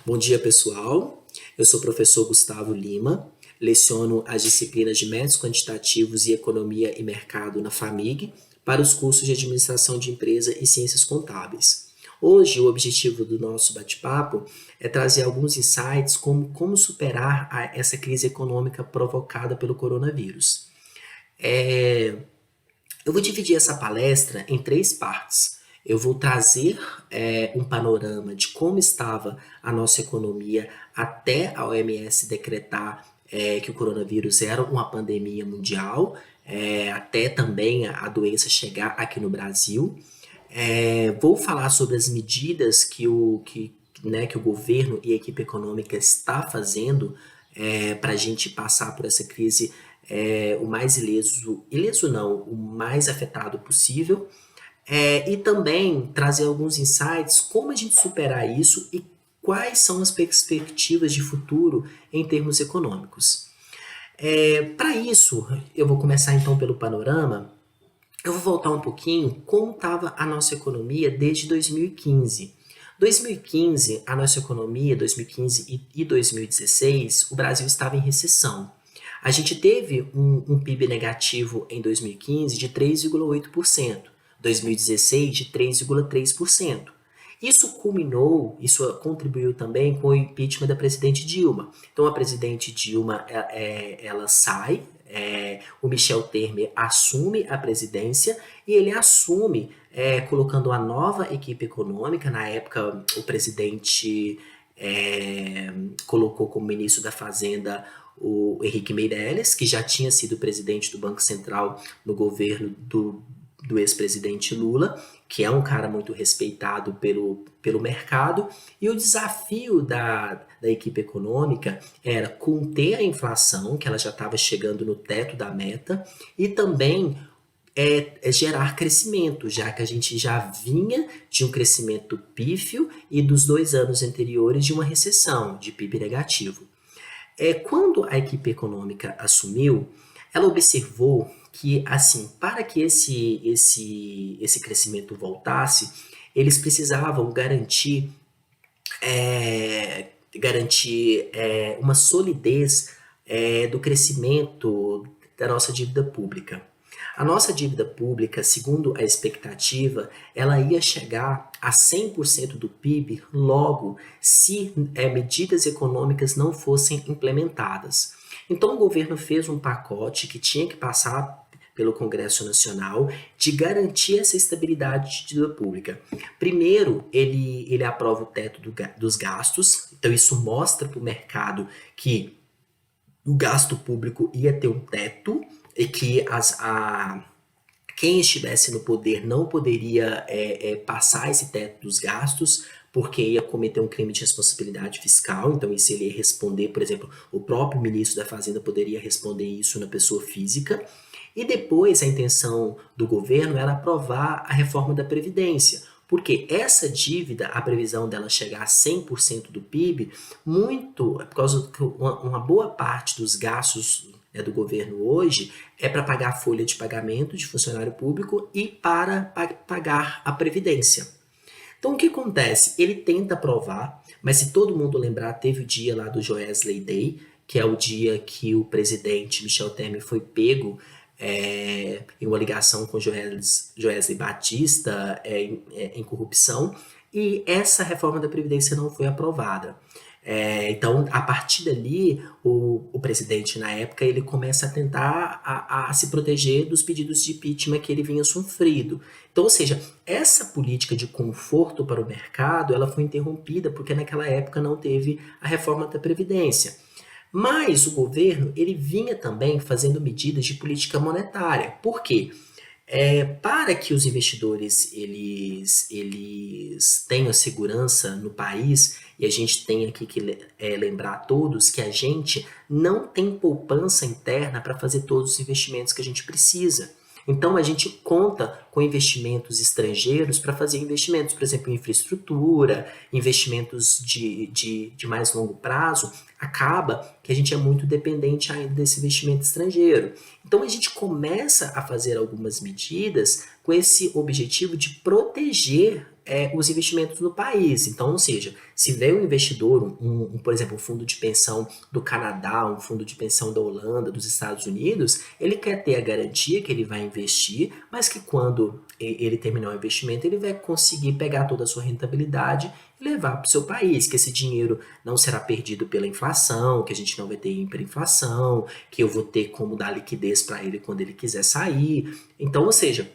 Bom dia, pessoal. Eu sou o professor Gustavo Lima, leciono as disciplinas de Métodos Quantitativos e Economia e Mercado na FAMIG para os cursos de Administração de Empresa e Ciências Contábeis. Hoje, o objetivo do nosso bate-papo é trazer alguns insights como superar essa crise econômica provocada pelo coronavírus. Eu vou dividir essa palestra em três partes. Eu vou trazer um panorama de como estava a nossa economia até a OMS decretar que o coronavírus era uma pandemia mundial, até também a doença chegar aqui no Brasil. Vou falar sobre as medidas que o governo e a equipe econômica está fazendo para a gente passar por essa crise o mais ileso não, o mais afetado possível, e também trazer alguns insights como a gente superar isso e quais são as perspectivas de futuro em termos econômicos. Para isso, eu vou começar então pelo panorama. Eu vou voltar um pouquinho como estava a nossa economia desde 2015. 2015, a nossa economia, 2015 e 2016, o Brasil estava em recessão. A gente teve um PIB negativo em 2015 de 3,8%, 2016 de 3,3%. Isso contribuiu também com o impeachment da presidente Dilma. Então a presidente Dilma ela sai, o Michel Temer assume a presidência e ele assume colocando uma nova equipe econômica. Na época o presidente colocou como ministro da Fazenda o Henrique Meirelles, que já tinha sido presidente do Banco Central no governo do ex-presidente Lula, que é um cara muito respeitado pelo mercado, e o desafio da equipe econômica era conter a inflação, que ela já estava chegando no teto da meta, e também gerar crescimento, já que a gente já vinha de um crescimento pífio e dos 2 anos anteriores de uma recessão, de PIB negativo. Quando a equipe econômica assumiu, ela observou que, assim, para que esse crescimento voltasse, eles precisavam garantir uma solidez do crescimento da nossa dívida pública. A nossa dívida pública, segundo a expectativa, ela ia chegar a 100% do PIB logo se medidas econômicas não fossem implementadas. Então o governo fez um pacote que tinha que passar pelo Congresso Nacional de garantir essa estabilidade de dívida pública. Primeiro, ele aprova o teto dos gastos, então isso mostra para o mercado que o gasto público ia ter um teto e que quem estivesse no poder não poderia passar esse teto dos gastos, porque ia cometer um crime de responsabilidade fiscal. Então isso ele ia responder, por exemplo, o próprio ministro da Fazenda poderia responder isso na pessoa física. E depois a intenção do governo era aprovar a reforma da Previdência, porque essa dívida, a previsão dela chegar a 100% do PIB, muito por causa que uma boa parte dos gastos do governo hoje é para pagar a folha de pagamento de funcionário público e para pagar a Previdência. Então o que acontece? Ele tenta aprovar, mas se todo mundo lembrar, teve o dia lá do Joesley Day, que é o dia que o presidente Michel Temer foi pego em uma ligação com Joesley Batista em corrupção, e essa reforma da Previdência não foi aprovada. Então, a partir dali, o presidente, na época, ele começa a tentar a se proteger dos pedidos de impeachment que ele vinha sofrido. Então, ou seja, essa política de conforto para o mercado, ela foi interrompida porque naquela época não teve a reforma da Previdência. Mas o governo ele vinha também fazendo medidas de política monetária. Por quê? Para que os investidores eles tenham segurança no país, e a gente tem aqui que lembrar a todos que a gente não tem poupança interna para fazer todos os investimentos que a gente precisa. Então a gente conta com investimentos estrangeiros para fazer investimentos, por exemplo, em infraestrutura, investimentos de mais longo prazo. Acaba que a gente é muito dependente ainda desse investimento estrangeiro. Então a gente começa a fazer algumas medidas com esse objetivo de proteger os investimentos no país. Então, ou seja, se vem um investidor, por exemplo, um fundo de pensão do Canadá, um fundo de pensão da Holanda, dos Estados Unidos, ele quer ter a garantia que ele vai investir, mas que quando ele terminar o investimento, ele vai conseguir pegar toda a sua rentabilidade e levar para o seu país, que esse dinheiro não será perdido pela inflação, que a gente não vai ter hiperinflação, que eu vou ter como dar liquidez para ele quando ele quiser sair. Então, ou seja,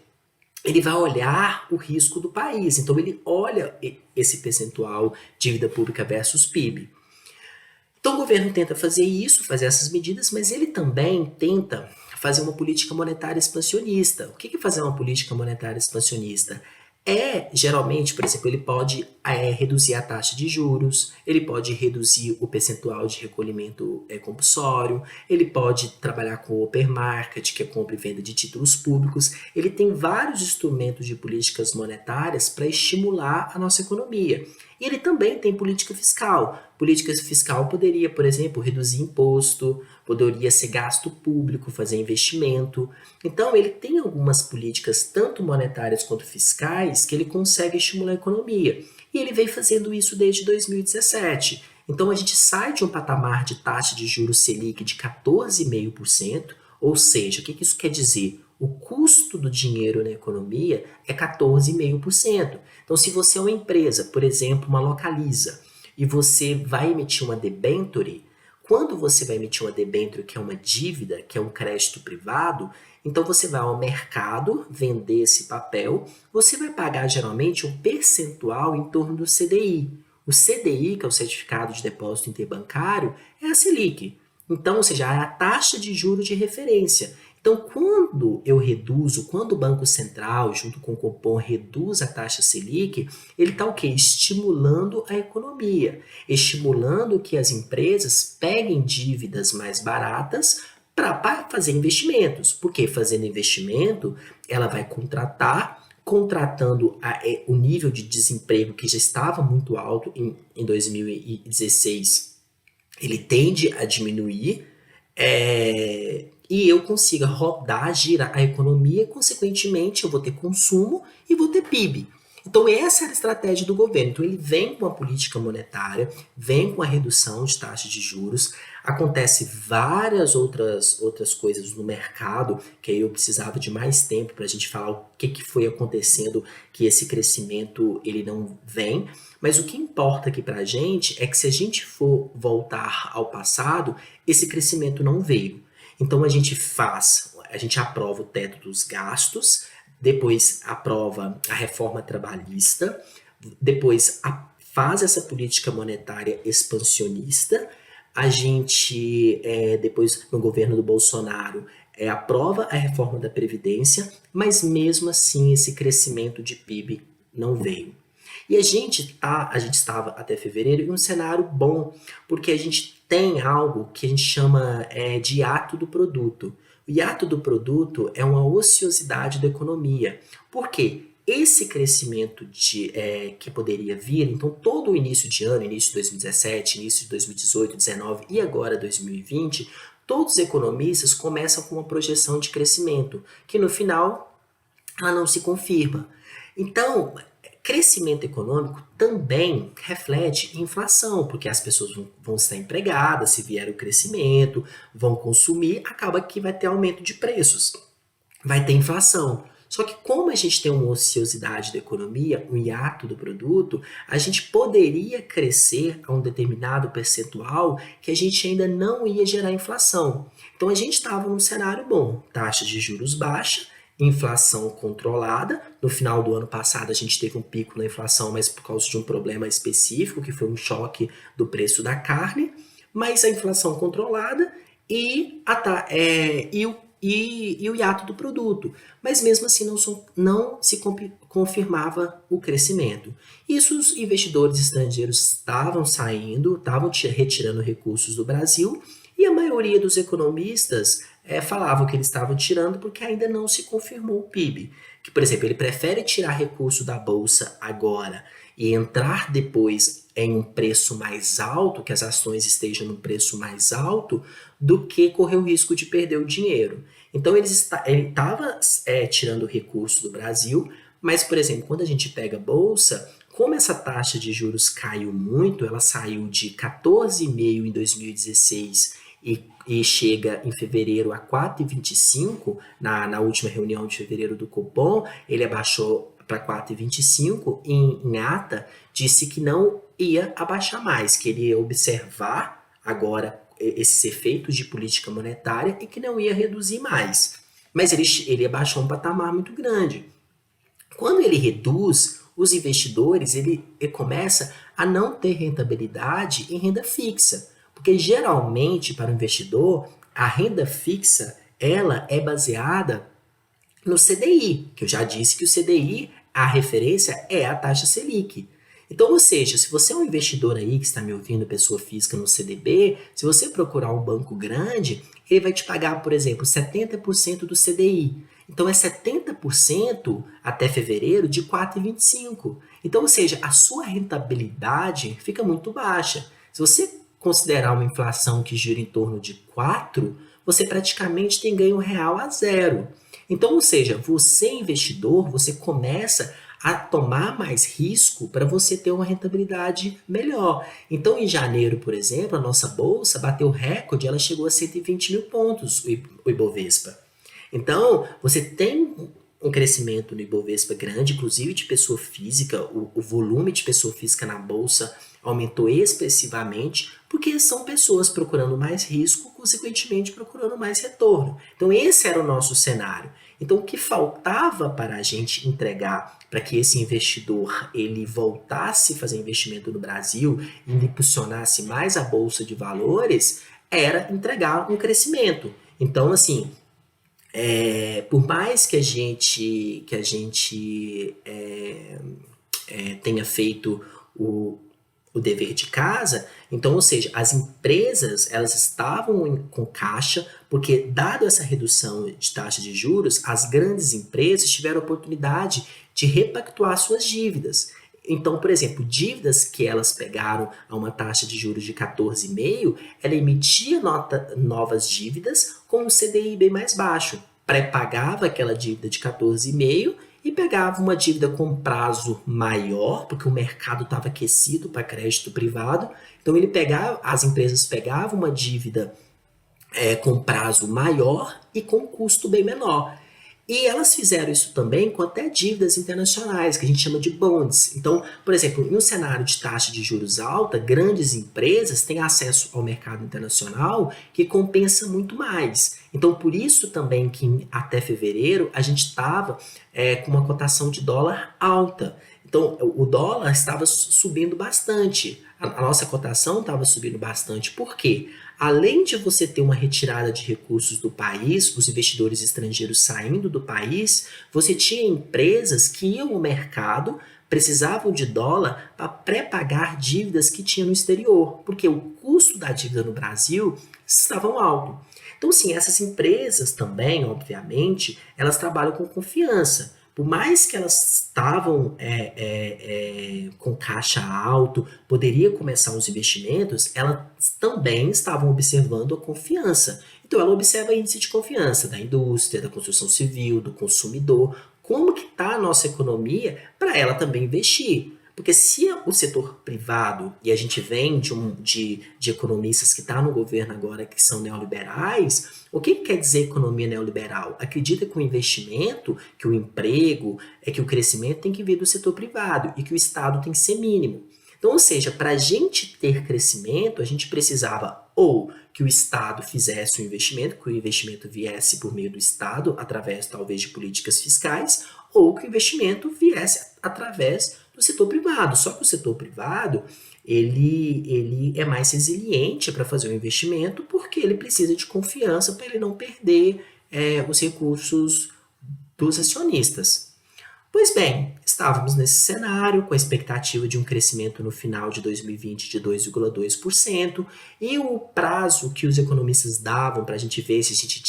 ele vai olhar o risco do país. Então, ele olha esse percentual dívida pública versus PIB. Então, o governo tenta fazer isso, fazer essas medidas, mas ele também tenta fazer uma política monetária expansionista. O que é fazer uma política monetária expansionista? Geralmente, por exemplo, ele pode reduzir a taxa de juros, ele pode reduzir o percentual de recolhimento compulsório, ele pode trabalhar com o open market, que é compra e venda de títulos públicos. Ele tem vários instrumentos de políticas monetárias para estimular a nossa economia. E ele também tem política fiscal. Política fiscal poderia, por exemplo, reduzir imposto, poderia ser gasto público, fazer investimento. Então, ele tem algumas políticas, tanto monetárias quanto fiscais, que ele consegue estimular a economia. E ele vem fazendo isso desde 2017. Então, a gente sai de um patamar de taxa de juros Selic de 14,5%, ou seja, o que isso quer dizer? O custo do dinheiro na economia é 14,5%. Então, se você é uma empresa, por exemplo, uma Localiza, e você vai emitir uma debenture, quando você vai emitir uma debenture, que é uma dívida, que é um crédito privado, então você vai ao mercado vender esse papel, você vai pagar geralmente um percentual em torno do CDI. O CDI, que é o Certificado de Depósito Interbancário, é a Selic. Então, ou seja, é a taxa de juros de referência. Então, quando o Banco Central, junto com o Copom, reduz a taxa Selic, ele está o quê? Estimulando a economia, estimulando que as empresas peguem dívidas mais baratas para fazer investimentos. Porque fazendo investimento, ela vai contratando o nível de desemprego que já estava muito alto em 2016, ele tende a diminuir, e eu consiga rodar, girar a economia, e, consequentemente, eu vou ter consumo e vou ter PIB. Então, essa era a estratégia do governo. Então, ele vem com a política monetária, vem com a redução de taxas de juros, acontece várias outras coisas no mercado, que aí eu precisava de mais tempo para a gente falar o que foi acontecendo, que esse crescimento ele não vem. Mas o que importa aqui para a gente é que se a gente for voltar ao passado, esse crescimento não veio. Então a gente aprova o teto dos gastos, depois aprova a reforma trabalhista, depois faz essa política monetária expansionista, a gente, depois no governo do Bolsonaro, aprova a reforma da Previdência, mas mesmo assim esse crescimento de PIB não veio. E a gente estava até fevereiro em um cenário bom, porque a gente tem algo que a gente chama de hiato do produto. O hiato do produto é uma ociosidade da economia. Por quê? Esse crescimento que poderia vir, então todo o início de ano, início de 2017, início de 2018, 2019 e agora 2020, todos os economistas começam com uma projeção de crescimento, que no final ela não se confirma. Então, crescimento econômico também reflete inflação, porque as pessoas vão estar empregadas, se vier o crescimento, vão consumir, acaba que vai ter aumento de preços, vai ter inflação. Só que como a gente tem uma ociosidade da economia, um hiato do produto, a gente poderia crescer a um determinado percentual que a gente ainda não ia gerar inflação. Então a gente estava num cenário bom, taxa de juros baixa, inflação controlada. No final do ano passado a gente teve um pico na inflação, mas por causa de um problema específico, que foi um choque do preço da carne, mas a inflação controlada e o hiato do produto. Mas mesmo assim não se confirmava o crescimento. Isso os investidores estrangeiros estavam saindo, estavam retirando recursos do Brasil, e a maioria dos economistas falavam que eles estavam tirando porque ainda não se confirmou o PIB. Que, por exemplo, ele prefere tirar recurso da Bolsa agora e entrar depois em um preço mais alto, que as ações estejam num preço mais alto, do que correr o risco de perder o dinheiro. Então ele estava tirando recurso do Brasil, Mas, por exemplo, quando a gente pega a bolsa, como essa taxa de juros caiu muito, ela saiu de 14,5 em 2016 e chega em fevereiro a 4,25, na última reunião de fevereiro do Copom, ele abaixou para 4,25, em ata, disse que não ia abaixar mais, que ele ia observar agora esses efeitos de política monetária e que não ia reduzir mais. Mas ele abaixou um patamar muito grande. Quando ele reduz, os investidores, ele começa a não ter rentabilidade em renda fixa. Porque geralmente, para o investidor, a renda fixa ela é baseada no CDI, que eu já disse que o CDI, a referência é a taxa Selic. Então, ou seja, se você é um investidor aí que está me ouvindo, pessoa física no CDB, se você procurar um banco grande, ele vai te pagar, por exemplo, 70% do CDI. Então, é 70% até fevereiro de 4,25. Então, ou seja, a sua rentabilidade fica muito baixa. Se você considerar uma inflação que gira em torno de 4, você praticamente tem ganho real a zero. Então, ou seja, você investidor, você começa a tomar mais risco para você ter uma rentabilidade melhor. Então, em janeiro, por exemplo, a nossa bolsa bateu recorde, ela chegou a 120 mil pontos, o Ibovespa. Então, você tem um crescimento no Ibovespa grande, inclusive de pessoa física, o volume de pessoa física na bolsa aumentou expressivamente, porque são pessoas procurando mais risco, consequentemente procurando mais retorno. Então esse era o nosso cenário. Então o que faltava para a gente entregar para que esse investidor ele voltasse a fazer investimento no Brasil e impulsionasse mais a bolsa de valores era entregar um crescimento. Então assim, por mais que a gente tenha feito o dever de casa, então, ou seja, as empresas elas estavam com caixa, porque dado essa redução de taxa de juros, as grandes empresas tiveram a oportunidade de repactuar suas dívidas. Então, por exemplo, dívidas que elas pegaram a uma taxa de juros de 14,5, ela emitia novas dívidas com um CDI bem mais baixo, pré-pagava aquela dívida de 14,5 e pegava uma dívida com prazo maior, porque o mercado estava aquecido para crédito privado. Então as empresas pegavam uma dívida com prazo maior e com custo bem menor. E elas fizeram isso também com até dívidas internacionais, que a gente chama de bonds. Então, por exemplo, em um cenário de taxa de juros alta, grandes empresas têm acesso ao mercado internacional que compensa muito mais. Então, por isso também que até fevereiro a gente estava com uma cotação de dólar alta. Então, o dólar estava subindo bastante. A nossa cotação estava subindo bastante. Por quê? Além de você ter uma retirada de recursos do país, os investidores estrangeiros saindo do país, você tinha empresas que iam ao mercado, precisavam de dólar para pré-pagar dívidas que tinham no exterior, porque o custo da dívida no Brasil estava alto. Então, sim, essas empresas também, obviamente, elas trabalham com confiança. Por mais que elas estavam com caixa alto, poderia começar os investimentos, elas também estavam observando a confiança. Então ela observa índice de confiança da indústria, da construção civil, do consumidor, como que está a nossa economia para ela também investir. Porque se o setor privado, e a gente vem de economistas que estão no governo agora que são neoliberais, o que quer dizer economia neoliberal? Acredita que o investimento, que o emprego, que o crescimento tem que vir do setor privado e que o Estado tem que ser mínimo. Então, ou seja, para a gente ter crescimento, a gente precisava ou que o Estado fizesse o investimento, que o investimento viesse por meio do Estado, através talvez de políticas fiscais, ou que o investimento viesse através do setor privado. Só que o setor privado ele é mais resiliente para fazer o investimento porque ele precisa de confiança para ele não perder os recursos dos acionistas. Pois bem, estávamos nesse cenário com a expectativa de um crescimento no final de 2020 de 2,2% e o prazo que os economistas davam para a gente ver se a gente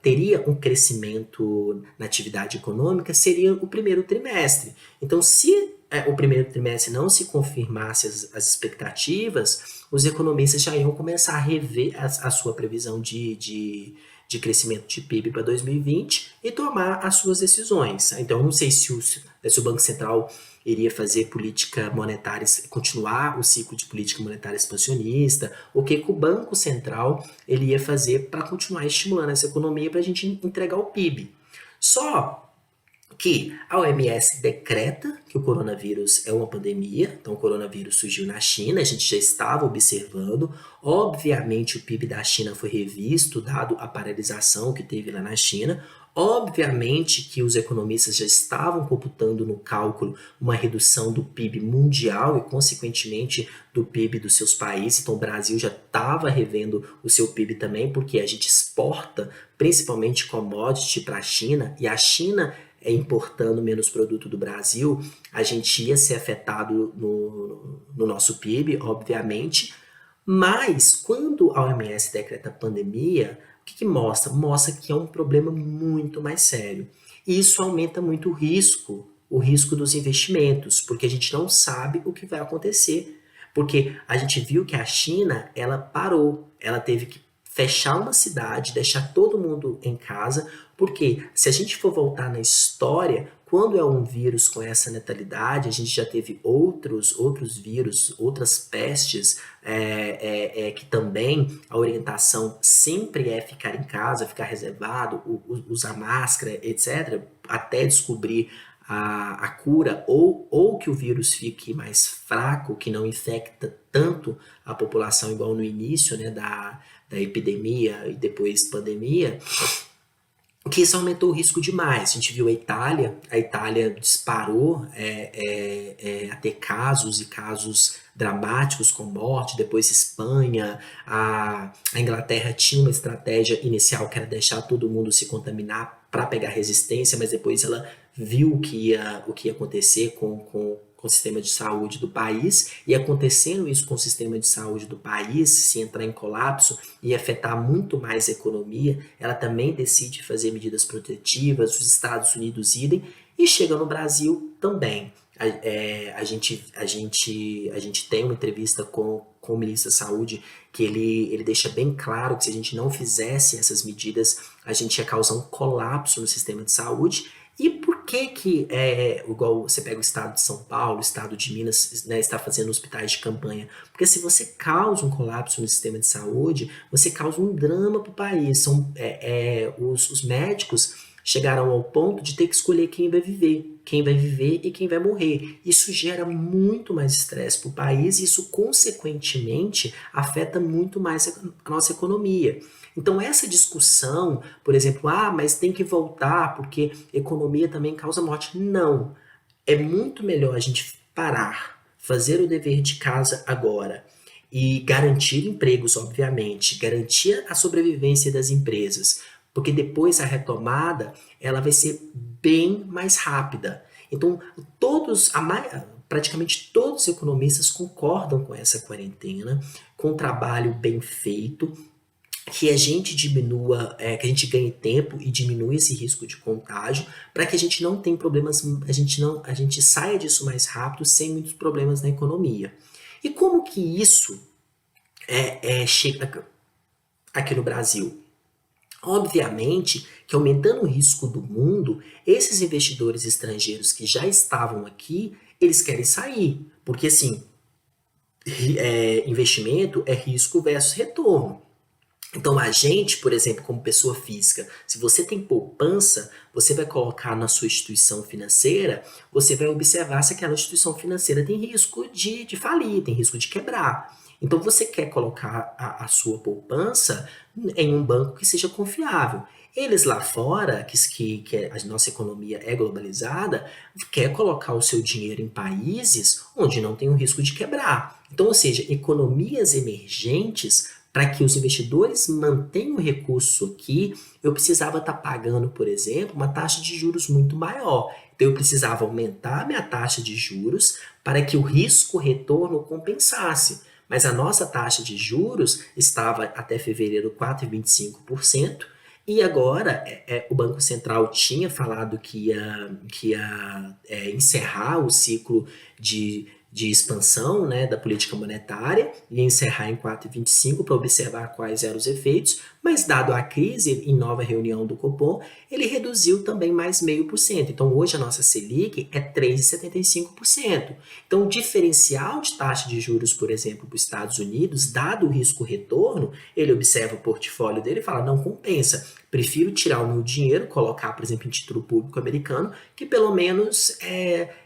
teria um crescimento na atividade econômica seria o primeiro trimestre. Então, se o primeiro trimestre não se confirmasse as expectativas, os economistas já iam começar a rever a sua previsão de de crescimento de PIB para 2020 e tomar as suas decisões. Então, eu não sei se o Banco Central iria fazer política monetária, continuar o ciclo de política monetária expansionista, o que o Banco Central ele ia fazer para continuar estimulando essa economia para a gente entregar o PIB. Só que a OMS decreta que o coronavírus é uma pandemia, então o coronavírus surgiu na China, a gente já estava observando, obviamente o PIB da China foi revisto, dado a paralisação que teve lá na China, obviamente que os economistas já estavam computando no cálculo uma redução do PIB mundial e, consequentemente, do PIB dos seus países, então o Brasil já estava revendo o seu PIB também, porque a gente exporta principalmente commodity para a China, e a China importando menos produto do Brasil, a gente ia ser afetado no nosso PIB, obviamente, mas quando a OMS decreta pandemia, o que mostra? Mostra que é um problema muito mais sério. E isso aumenta muito o risco dos investimentos, porque a gente não sabe o que vai acontecer. Porque a gente viu que a China, ela parou, ela teve que fechar uma cidade, deixar todo mundo em casa, porque se a gente for voltar na história, quando é um vírus com essa letalidade, a gente já teve outros vírus, outras pestes, que também a orientação sempre é ficar em casa, ficar reservado, usar máscara, etc., até descobrir a cura, ou que o vírus fique mais fraco, que não infecta tanto a população igual no início, né, da epidemia e depois pandemia, que isso aumentou o risco demais. A gente viu a Itália disparou a ter casos e casos dramáticos com morte, depois Espanha, a Inglaterra tinha uma estratégia inicial que era deixar todo mundo se contaminar para pegar resistência, mas depois ela viu o que ia acontecer com o sistema de saúde do país, e acontecendo isso com o sistema de saúde do país, se entrar em colapso e afetar muito mais a economia, ela também decide fazer medidas protetivas, os Estados Unidos idem, e chega no Brasil também. A gente tem uma entrevista com o ministro da Saúde que ele deixa bem claro que se a gente não fizesse essas medidas, a gente ia causar um colapso no sistema de saúde. E por que igual você pega o estado de São Paulo, o estado de Minas, né, está fazendo hospitais de campanha? Porque se você causa um colapso no sistema de saúde, você causa um drama para o país. Os médicos chegaram ao ponto de ter que escolher quem vai viver e quem vai morrer. Isso gera muito mais estresse para o país e isso, consequentemente, afeta muito mais a nossa economia. Então, essa discussão, por exemplo, mas tem que voltar porque economia também causa morte. Não. É muito melhor a gente parar, fazer o dever de casa agora e garantir empregos, obviamente, garantir a sobrevivência das empresas, porque depois a retomada ela vai ser bem mais rápida. Então, praticamente todos os economistas concordam com essa quarentena, com o trabalho bem feito, que a gente diminua, que a gente ganhe tempo e diminua esse risco de contágio, para que a gente não tenha problemas, a gente saia disso mais rápido, sem muitos problemas na economia. E como que isso chega aqui no Brasil? Obviamente que aumentando o risco do mundo, esses investidores estrangeiros que já estavam aqui, eles querem sair, porque assim, investimento é risco versus retorno. Então, a gente, por exemplo, como pessoa física, se você tem poupança, você vai colocar na sua instituição financeira, você vai observar se aquela instituição financeira tem risco de falir, tem risco de quebrar. Então, você quer colocar a sua poupança em um banco que seja confiável. Eles lá fora, que a nossa economia é globalizada, quer colocar o seu dinheiro em países onde não tem o risco de quebrar. Então, ou seja, economias emergentes, para que os investidores mantenham o recurso aqui, eu precisava estar pagando, por exemplo, uma taxa de juros muito maior. Então, eu precisava aumentar a minha taxa de juros para que o risco-retorno compensasse. Mas a nossa taxa de juros estava até fevereiro 4,25%, e agora o Banco Central tinha falado que ia encerrar o ciclo de expansão, né, da política monetária e encerrar em 4,25 para observar quais eram os efeitos, Mas dado a crise, em nova reunião do Copom, ele reduziu também mais 0,5%. Então hoje a nossa Selic é 3,75%. Então o diferencial de taxa de juros, por exemplo, para os Estados Unidos, dado o risco-retorno, ele observa o portfólio dele e fala, não compensa. Prefiro tirar o meu dinheiro, colocar, por exemplo, em título público americano, que pelo menos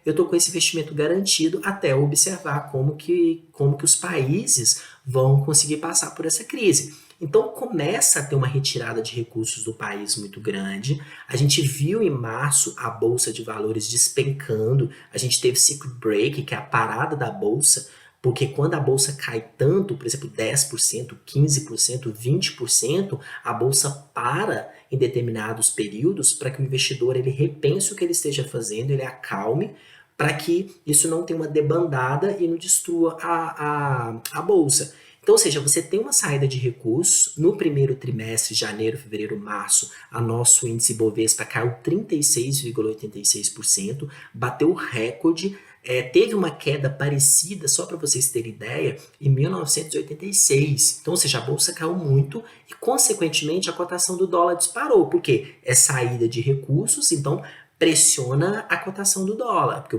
eu estou com esse investimento garantido até eu observar como que os países vão conseguir passar por essa crise. Então começa a ter uma retirada de recursos do país muito grande. A gente viu em março a bolsa de valores despencando. A gente teve circuit break, que é a parada da bolsa, porque quando a bolsa cai tanto, por exemplo, 10%, 15%, 20%, a bolsa para em determinados períodos para que o investidor ele repense o que ele esteja fazendo, ele acalme, para que isso não tenha uma debandada e não destrua a bolsa. Então, ou seja, você tem uma saída de recursos. No primeiro trimestre, janeiro, fevereiro, março, a nosso índice Bovespa caiu 36,86%, bateu recorde. Teve uma queda parecida, só para vocês terem ideia, em 1986. Então, ou seja, a bolsa caiu muito e, consequentemente, a cotação do dólar disparou, porque é saída de recursos, então pressiona a cotação do dólar, porque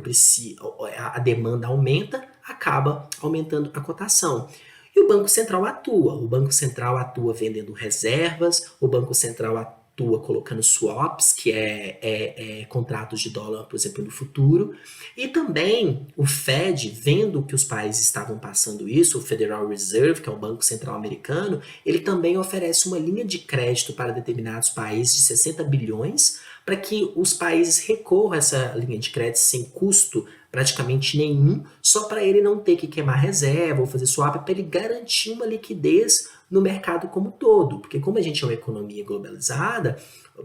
a demanda aumenta, acaba aumentando a cotação. E o Banco Central atua. O Banco Central atua vendendo reservas, o Banco Central atua colocando swaps, que é contratos de dólar, por exemplo, no futuro. E também o Fed, vendo que os países estavam passando isso, o Federal Reserve, que é o Banco Central americano, ele também oferece uma linha de crédito para determinados países de 60 bilhões, para que os países recorram a essa linha de crédito sem custo praticamente nenhum, só para ele não ter que queimar reserva ou fazer swap, para ele garantir uma liquidez no mercado como um todo. Porque como a gente é uma economia globalizada,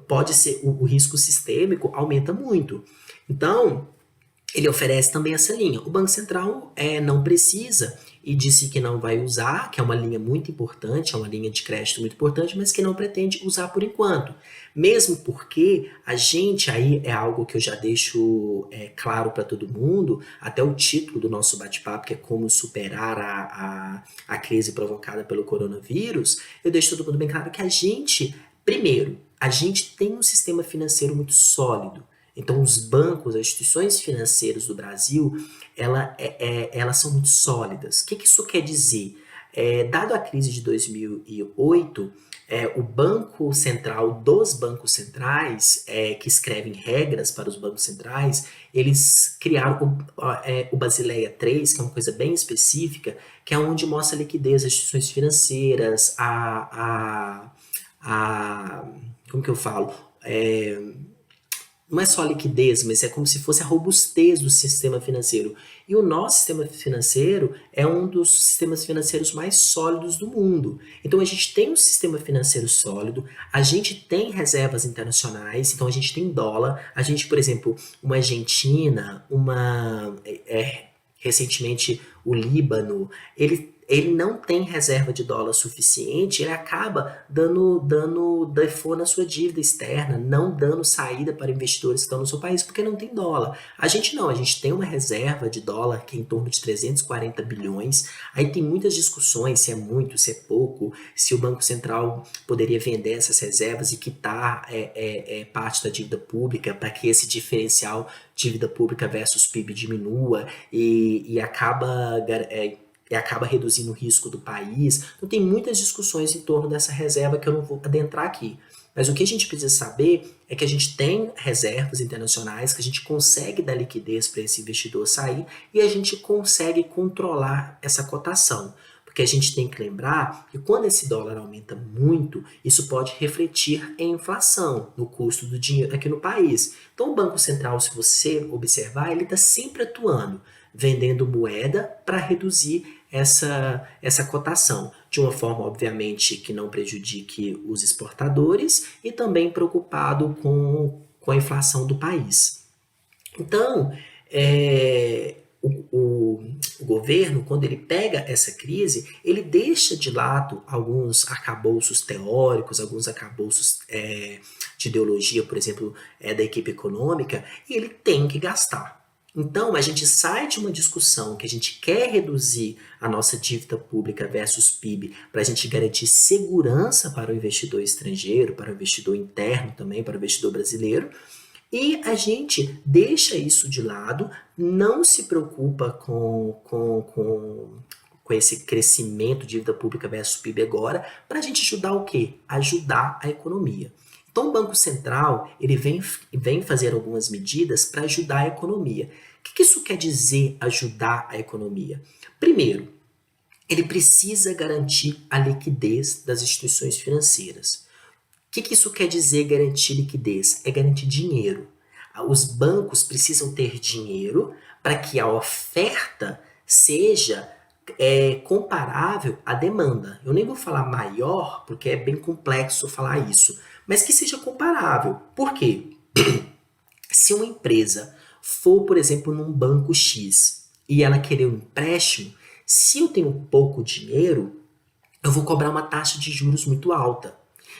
pode ser o risco sistêmico aumenta muito. Então, ele oferece também essa linha. O Banco Central não precisa e disse que não vai usar, que é uma linha muito importante, é uma linha de crédito muito importante, mas que não pretende usar por enquanto. Mesmo porque a gente, aí é algo que eu já deixo claro para todo mundo, até o título do nosso bate-papo, que é como superar a crise provocada pelo coronavírus, eu deixo todo mundo bem claro que a gente, primeiro, a gente tem um sistema financeiro muito sólido. Então, os bancos, as instituições financeiras do Brasil, elas são muito sólidas. O que isso quer dizer? Dado a crise de 2008, o Banco Central dos bancos centrais, que escrevem regras para os bancos centrais, eles criaram o Basileia 3, que é uma coisa bem específica, que é onde mostra a liquidez das instituições financeiras, como que eu falo? Não é só a liquidez, mas é como se fosse a robustez do sistema financeiro. E o nosso sistema financeiro é um dos sistemas financeiros mais sólidos do mundo. Então a gente tem um sistema financeiro sólido, a gente tem reservas internacionais, então a gente tem dólar, a gente, por exemplo, uma Argentina, recentemente o Líbano, ele não tem reserva de dólar suficiente, ele acaba dando default na sua dívida externa, não dando saída para investidores que estão no seu país, porque não tem dólar. A gente não, a gente tem uma reserva de dólar que é em torno de 340 bilhões, aí tem muitas discussões se é muito, se é pouco, se o Banco Central poderia vender essas reservas e quitar parte da dívida pública para que esse diferencial dívida pública versus PIB diminua e acaba reduzindo o risco do país. Então tem muitas discussões em torno dessa reserva que eu não vou adentrar aqui. Mas o que a gente precisa saber é que a gente tem reservas internacionais, que a gente consegue dar liquidez para esse investidor sair e a gente consegue controlar essa cotação. Porque a gente tem que lembrar que quando esse dólar aumenta muito, isso pode refletir em inflação, no custo do dinheiro aqui no país. Então o Banco Central, se você observar, ele está sempre atuando, vendendo moeda para reduzir essa cotação, de uma forma, obviamente, que não prejudique os exportadores e também preocupado com a inflação do país. Então, o governo, quando ele pega essa crise, ele deixa de lado alguns arcabouços teóricos, alguns arcabouços de ideologia, por exemplo, da equipe econômica, e ele tem que gastar. Então, a gente sai de uma discussão que a gente quer reduzir a nossa dívida pública versus PIB para a gente garantir segurança para o investidor estrangeiro, para o investidor interno também, para o investidor brasileiro, e a gente deixa isso de lado, não se preocupa com esse crescimento de dívida pública versus PIB agora, para a gente ajudar o quê? Ajudar a economia. Então, o Banco Central ele vem fazer algumas medidas para ajudar a economia. O que isso quer dizer, ajudar a economia? Primeiro, ele precisa garantir a liquidez das instituições financeiras. O que isso quer dizer, garantir liquidez? É garantir dinheiro. Os bancos precisam ter dinheiro para que a oferta seja comparável à demanda. Eu nem vou falar maior, porque é bem complexo falar isso, mas que seja comparável. Por quê? Se uma empresa for, por exemplo, num banco X e ela querer um empréstimo, se eu tenho pouco dinheiro, eu vou cobrar uma taxa de juros muito alta.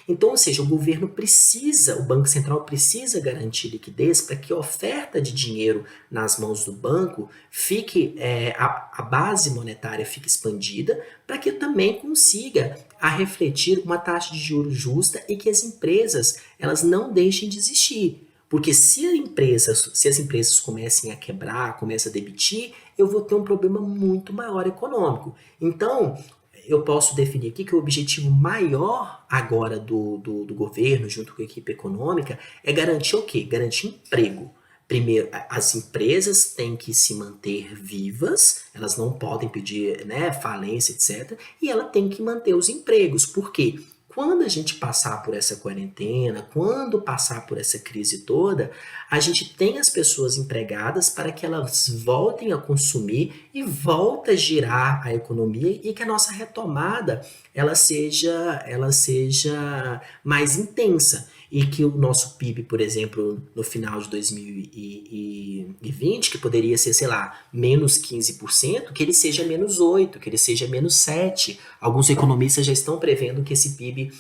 Então, ou seja, o governo precisa, o Banco Central precisa garantir liquidez para que a oferta de dinheiro nas mãos do banco fique, a base monetária fique expandida, para que também consiga refletir uma taxa de juros justa e que as empresas elas não deixem de existir. Porque se as empresas comecem a quebrar, comecem a demitir, eu vou ter um problema muito maior econômico. Então, eu posso definir aqui que o objetivo maior agora do governo, junto com a equipe econômica, é garantir o quê? Garantir emprego. Primeiro, as empresas têm que se manter vivas, elas não podem pedir, né, falência, etc. E ela tem que manter os empregos. Por quê? Quando a gente passar por essa quarentena, quando passar por essa crise toda, a gente tem as pessoas empregadas para que elas voltem a consumir e voltem a girar a economia e que a nossa retomada ela seja mais intensa. E que o nosso PIB, por exemplo, no final de 2020, que poderia ser, sei lá, menos 15%, que ele seja menos 8%, que ele seja menos 7%. Alguns economistas já estão prevendo que esse PIB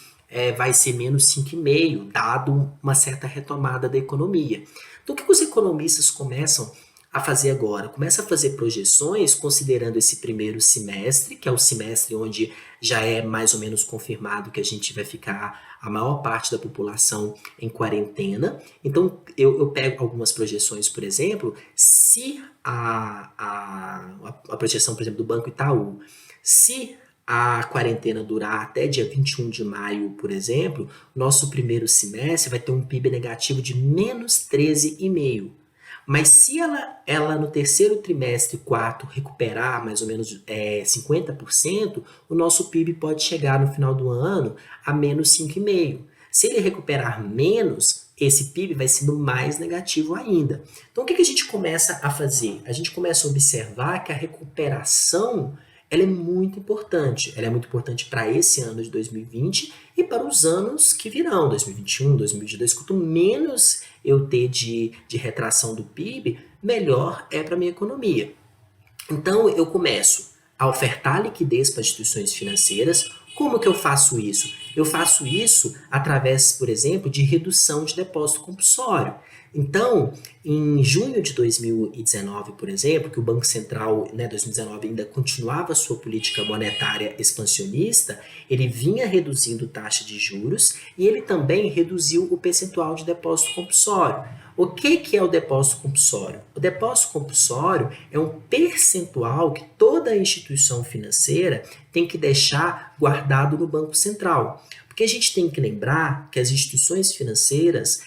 vai ser menos 5,5%, dado uma certa retomada da economia. Então, o que os economistas começam a fazer agora? Começa a fazer projeções considerando esse primeiro semestre, que é o semestre onde já é mais ou menos confirmado que a gente vai ficar a maior parte da população em quarentena. Então, eu pego algumas projeções, por exemplo, se a projeção, por exemplo, do Banco Itaú, se a quarentena durar até dia 21 de maio, por exemplo, nosso primeiro semestre vai ter um PIB negativo de menos 13,5%. Mas se ela no terceiro trimestre, quarto, recuperar mais ou menos 50%, o nosso PIB pode chegar no final do ano a menos 5,5%. Se ele recuperar menos, esse PIB vai sendo mais negativo ainda. Então, o que a gente começa a fazer? A gente começa a observar que a recuperação ela é muito importante. Ela é muito importante para esse ano de 2020 e para os anos que virão, 2021, 2022. Quanto menos eu ter de retração do PIB, melhor é para a minha economia. Então, eu começo a ofertar liquidez para instituições financeiras. Como que eu faço isso? Eu faço isso através, por exemplo, de redução de depósito compulsório. Então, em junho de 2019, por exemplo, que o Banco Central, 2019, ainda continuava a sua política monetária expansionista, ele vinha reduzindo taxa de juros e ele também reduziu o percentual de depósito compulsório. O que é o depósito compulsório? O depósito compulsório é um percentual que toda instituição financeira tem que deixar guardado no Banco Central. Porque a gente tem que lembrar que as instituições financeiras,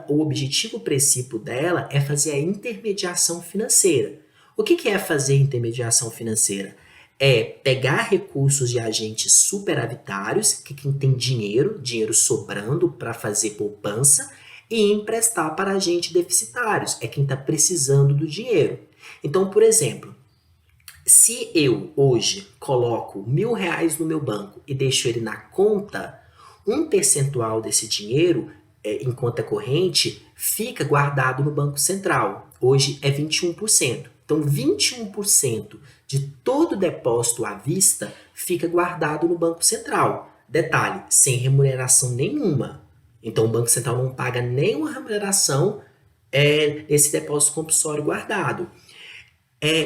o objetivo principal dela é fazer a intermediação financeira. O que é fazer intermediação financeira? É pegar recursos de agentes superavitários, que quem tem dinheiro sobrando para fazer poupança, e emprestar para agentes deficitários, é quem está precisando do dinheiro. Então, por exemplo, se eu hoje coloco R$1.000 no meu banco e deixo ele na conta, um percentual desse dinheiro em conta corrente fica guardado no Banco Central. Hoje é 21%. Então, 21% de todo depósito à vista fica guardado no Banco Central. Detalhe, sem remuneração nenhuma. Então, o Banco Central não paga nenhuma remuneração esse depósito compulsório guardado.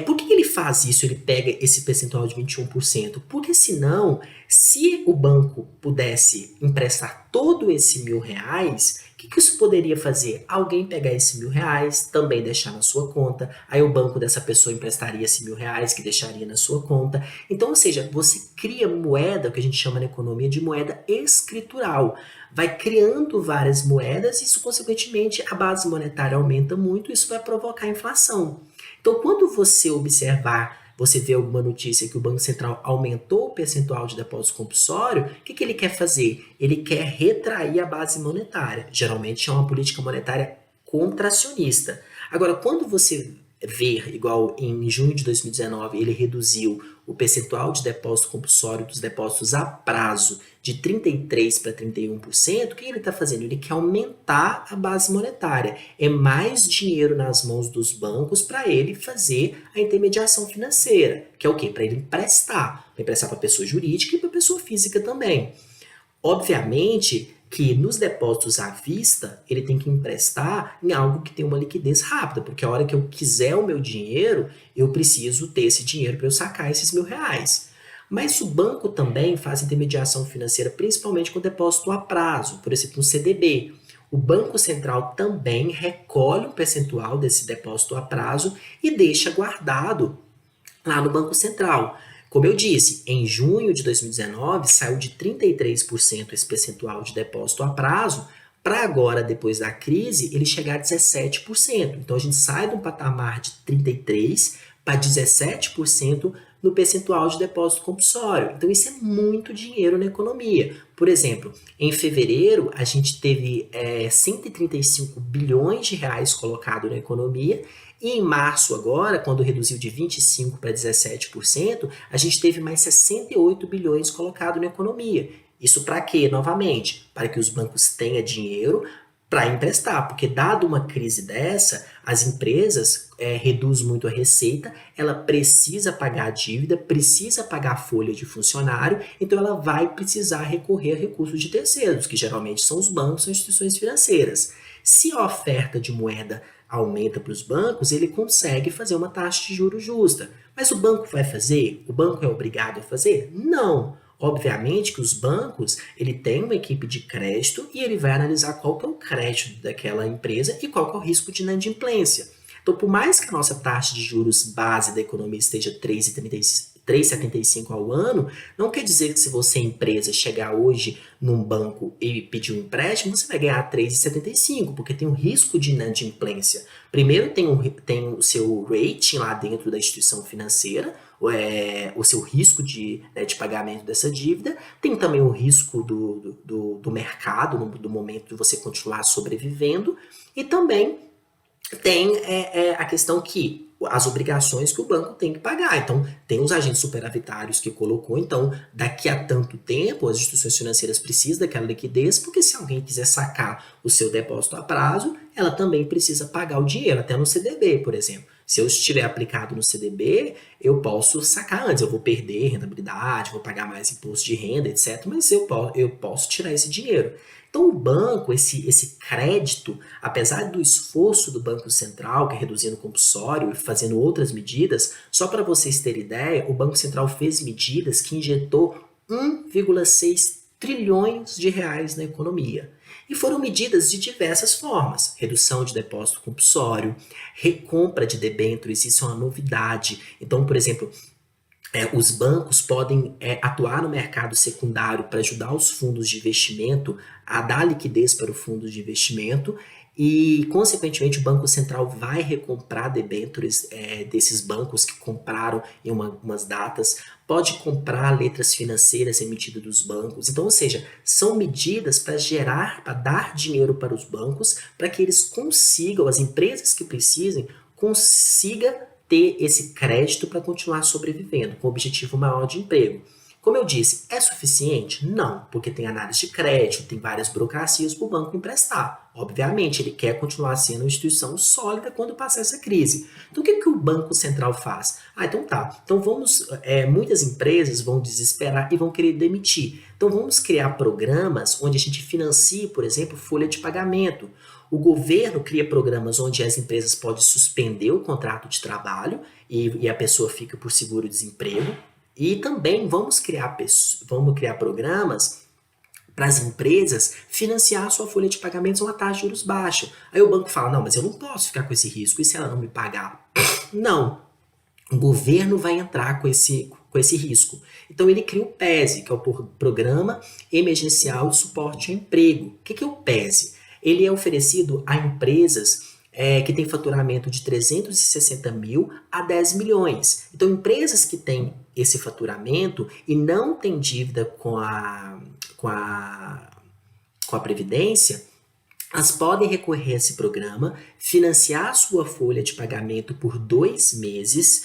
Por que ele faz isso? Ele pega esse percentual de 21%? Porque senão, se o banco pudesse emprestar todo esse R$ 1.000, o que isso poderia fazer? Alguém pegar esse R$ 1.000, também deixar na sua conta, aí o banco dessa pessoa emprestaria esse R$ 1.000 que deixaria na sua conta. Então, ou seja, você cria moeda, o que a gente chama na economia de moeda escritural. Vai criando várias moedas e isso, consequentemente, a base monetária aumenta muito, isso vai provocar inflação. Então, quando você observar, você vê alguma notícia que o Banco Central aumentou o percentual de depósito compulsório, o que ele quer fazer? Ele quer retrair a base monetária. Geralmente é uma política monetária contracionista. Agora, quando você ver, igual em junho de 2019, ele reduziu o percentual de depósito compulsório dos depósitos a prazo de 33% para 31%, o que ele está fazendo? Ele quer aumentar a base monetária. É mais dinheiro nas mãos dos bancos para ele fazer a intermediação financeira, que é o quê? Para ele emprestar. Para emprestar para pessoa jurídica e para pessoa física também. Obviamente que nos depósitos à vista, ele tem que emprestar em algo que tem uma liquidez rápida, porque a hora que eu quiser o meu dinheiro, eu preciso ter esse dinheiro para eu sacar esses R$ 1.000. Mas o banco também faz intermediação financeira, principalmente com depósito a prazo, por exemplo, um CDB. O Banco Central também recolhe um percentual desse depósito a prazo e deixa guardado lá no Banco Central. Como eu disse, em junho de 2019 saiu de 33% esse percentual de depósito a prazo, para agora, depois da crise, ele chegar a 17%. Então a gente sai de um patamar de 33% para 17% no percentual de depósito compulsório. Então isso é muito dinheiro na economia. Por exemplo, em fevereiro a gente teve 135 bilhões de reais colocado na economia. E em março agora, quando reduziu de 25% para 17%, a gente teve mais 68 bilhões colocado na economia. Isso para quê? Novamente, para que os bancos tenham dinheiro para emprestar, porque dado uma crise dessa, as empresas reduzem muito a receita, ela precisa pagar a dívida, precisa pagar a folha de funcionário, então ela vai precisar recorrer a recursos de terceiros, que geralmente são os bancos, são instituições financeiras. Se a oferta de moeda aumenta para os bancos, ele consegue fazer uma taxa de juros justa. Mas o banco vai fazer? O banco é obrigado a fazer? Não. Obviamente que os bancos, ele tem uma equipe de crédito e ele vai analisar qual que é o crédito daquela empresa e qual que é o risco de inadimplência. Então, por mais que a nossa taxa de juros base da economia esteja 3,75 ao ano, não quer dizer que se você, empresa, chegar hoje num banco e pedir um empréstimo, você vai ganhar 3,75, porque tem um risco de inadimplência. Primeiro tem o seu rating lá dentro da instituição financeira, o seu risco de pagamento dessa dívida, tem também o risco do mercado, do momento de você continuar sobrevivendo, e também tem a questão que as obrigações que o banco tem que pagar. Então, tem os agentes superavitários que colocou, então, daqui a tanto tempo, as instituições financeiras precisam daquela liquidez, porque se alguém quiser sacar o seu depósito a prazo, ela também precisa pagar o dinheiro, até no CDB, por exemplo. Se eu estiver aplicado no CDB, eu posso sacar antes, eu vou perder rentabilidade, vou pagar mais imposto de renda, etc., mas eu posso tirar esse dinheiro. Então, o banco, esse crédito, apesar do esforço do Banco Central, que é reduzindo o compulsório e fazendo outras medidas, só para vocês terem ideia, o Banco Central fez medidas que injetou 1,6 trilhões de reais na economia. E foram medidas de diversas formas: redução de depósito compulsório, recompra de debêntures, isso é uma novidade. Então, por exemplo, os bancos podem atuar no mercado secundário para ajudar os fundos de investimento a dar liquidez para os fundos de investimento e, consequentemente, o Banco Central vai recomprar debêntures desses bancos que compraram em umas datas, pode comprar letras financeiras emitidas dos bancos. Então, ou seja, são medidas para dar dinheiro para os bancos, para que eles consigam, as empresas que precisem, consigam ter esse crédito para continuar sobrevivendo, com o objetivo maior de emprego. Como eu disse, é suficiente? Não, porque tem análise de crédito, tem várias burocracias para o banco emprestar. Obviamente, ele quer continuar sendo uma instituição sólida quando passar essa crise. Então, o que o Banco Central faz? Então tá. Então muitas empresas vão desesperar e vão querer demitir. Então vamos criar programas onde a gente financie, por exemplo, folha de pagamento. O governo cria programas onde as empresas podem suspender o contrato de trabalho e a pessoa fica por seguro-desemprego. E também vamos criar programas para as empresas financiar a sua folha de pagamentos a uma taxa de juros baixa. Aí o banco fala, não, mas eu não posso ficar com esse risco, e se ela não me pagar? Não, o governo vai entrar com esse risco. Então ele cria o PESE, que é o Programa Emergencial de Suporte ao Emprego. O que é o PESE? Ele é oferecido a empresas que têm faturamento de 360 mil a 10 milhões. Então, empresas que têm esse faturamento e não têm dívida com a Previdência, elas podem recorrer a esse programa, financiar sua folha de pagamento por 2 meses,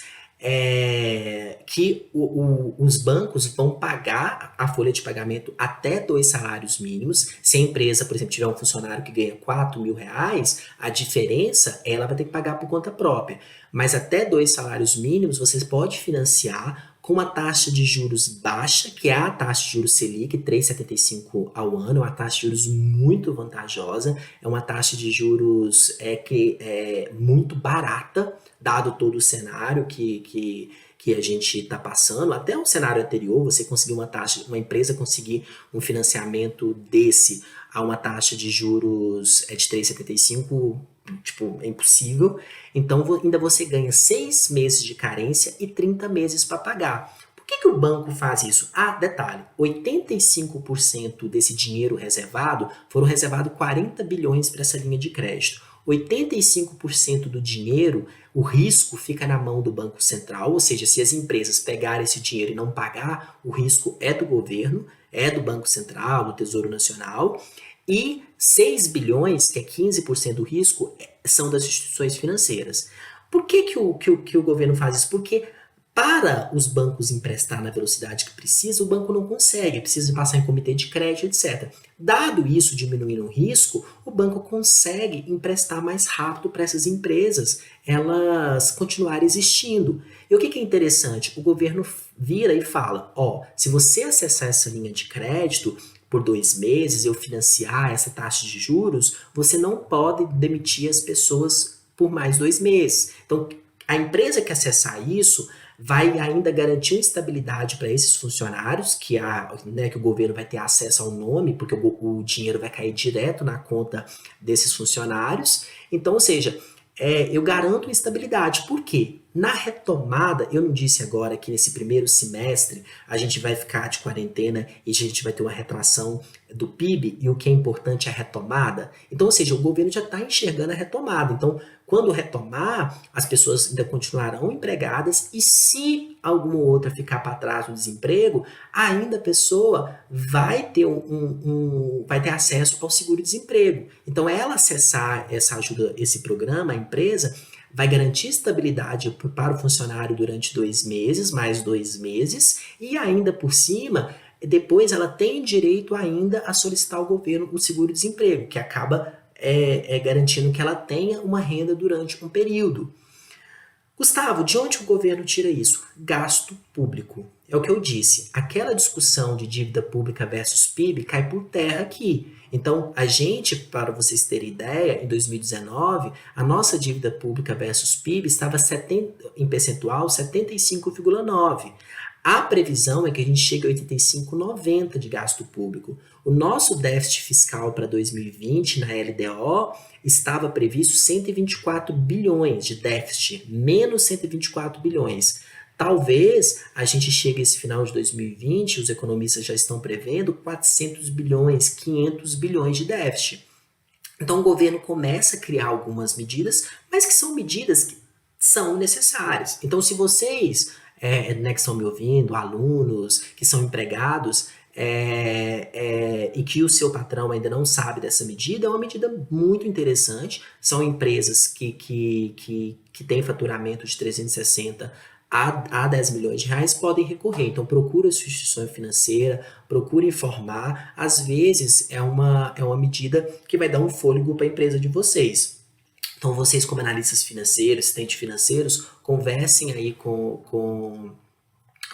que os bancos vão pagar a folha de pagamento até 2 salários mínimos. Se a empresa, por exemplo, tiver um funcionário que ganha 4 mil reais, a diferença ela vai ter que pagar por conta própria. Mas até 2 salários mínimos você pode financiar com uma taxa de juros baixa, que é a taxa de juros Selic, 3,75 ao ano, é uma taxa de juros muito vantajosa, é uma taxa de juros que é muito barata, dado todo o cenário que a gente está passando. Até o cenário anterior, você conseguir uma empresa conseguir um financiamento desse a uma taxa de juros de 3,75, tipo, é impossível. Então ainda você ganha 6 meses de carência e 30 meses para pagar. Por que o banco faz isso? Detalhe, 85% desse dinheiro reservado, foram reservados 40 bilhões para essa linha de crédito. 85% do dinheiro, o risco fica na mão do Banco Central, ou seja, se as empresas pegarem esse dinheiro e não pagar, o risco é do governo, é do Banco Central, do Tesouro Nacional, e 6 bilhões, que é 15% do risco, são das instituições financeiras. Por que o governo faz isso? Porque para os bancos emprestar na velocidade que precisa, o banco não consegue, precisa passar em comitê de crédito, etc. Dado isso, diminuindo o risco, o banco consegue emprestar mais rápido para essas empresas, elas continuarem existindo. E o que é interessante? O governo vira e fala, se você acessar essa linha de crédito por 2 meses, eu financiar essa taxa de juros, você não pode demitir as pessoas por mais 2 meses. Então, a empresa que acessar isso vai ainda garantir uma estabilidade para esses funcionários, que o governo vai ter acesso ao nome, porque o dinheiro vai cair direto na conta desses funcionários. Então, ou seja, eu garanto estabilidade. Por quê? Na retomada, eu não disse agora que nesse primeiro semestre a gente vai ficar de quarentena e a gente vai ter uma retração do PIB, e o que é importante é a retomada. Então, ou seja, o governo já está enxergando a retomada. Então, quando retomar, as pessoas ainda continuarão empregadas, e se alguma outra ficar para trás no desemprego, ainda a pessoa vai ter vai ter acesso ao seguro-desemprego. Então, ela acessar essa ajuda, esse programa, a empresa vai garantir estabilidade para o funcionário durante 2 meses, mais 2 meses, e ainda por cima, depois ela tem direito ainda a solicitar ao governo o seguro-desemprego, que acaba garantindo que ela tenha uma renda durante um período. Gustavo, de onde o governo tira isso? Gasto público. É o que eu disse, aquela discussão de dívida pública versus PIB cai por terra aqui. Então, a gente, para vocês terem ideia, em 2019, a nossa dívida pública versus PIB estava em percentual 75,9%. A previsão é que a gente chegue a 85,90% de gasto público. O nosso déficit fiscal para 2020, na LDO, estava previsto 124 bilhões de déficit, menos 124 bilhões. Talvez a gente chegue a esse final de 2020, os economistas já estão prevendo 400 bilhões, 500 bilhões de déficit. Então o governo começa a criar algumas medidas, mas que são medidas que são necessárias. Então se vocês que estão me ouvindo, alunos que são empregados, e que o seu patrão ainda não sabe dessa medida, é uma medida muito interessante. São empresas que têm faturamento de 360 a 10 milhões de reais podem recorrer. Então, procura a sua instituição financeira, procure informar. Às vezes, é uma medida que vai dar um fôlego para a empresa de vocês. Então, vocês, como analistas financeiros, assistentes financeiros, conversem aí com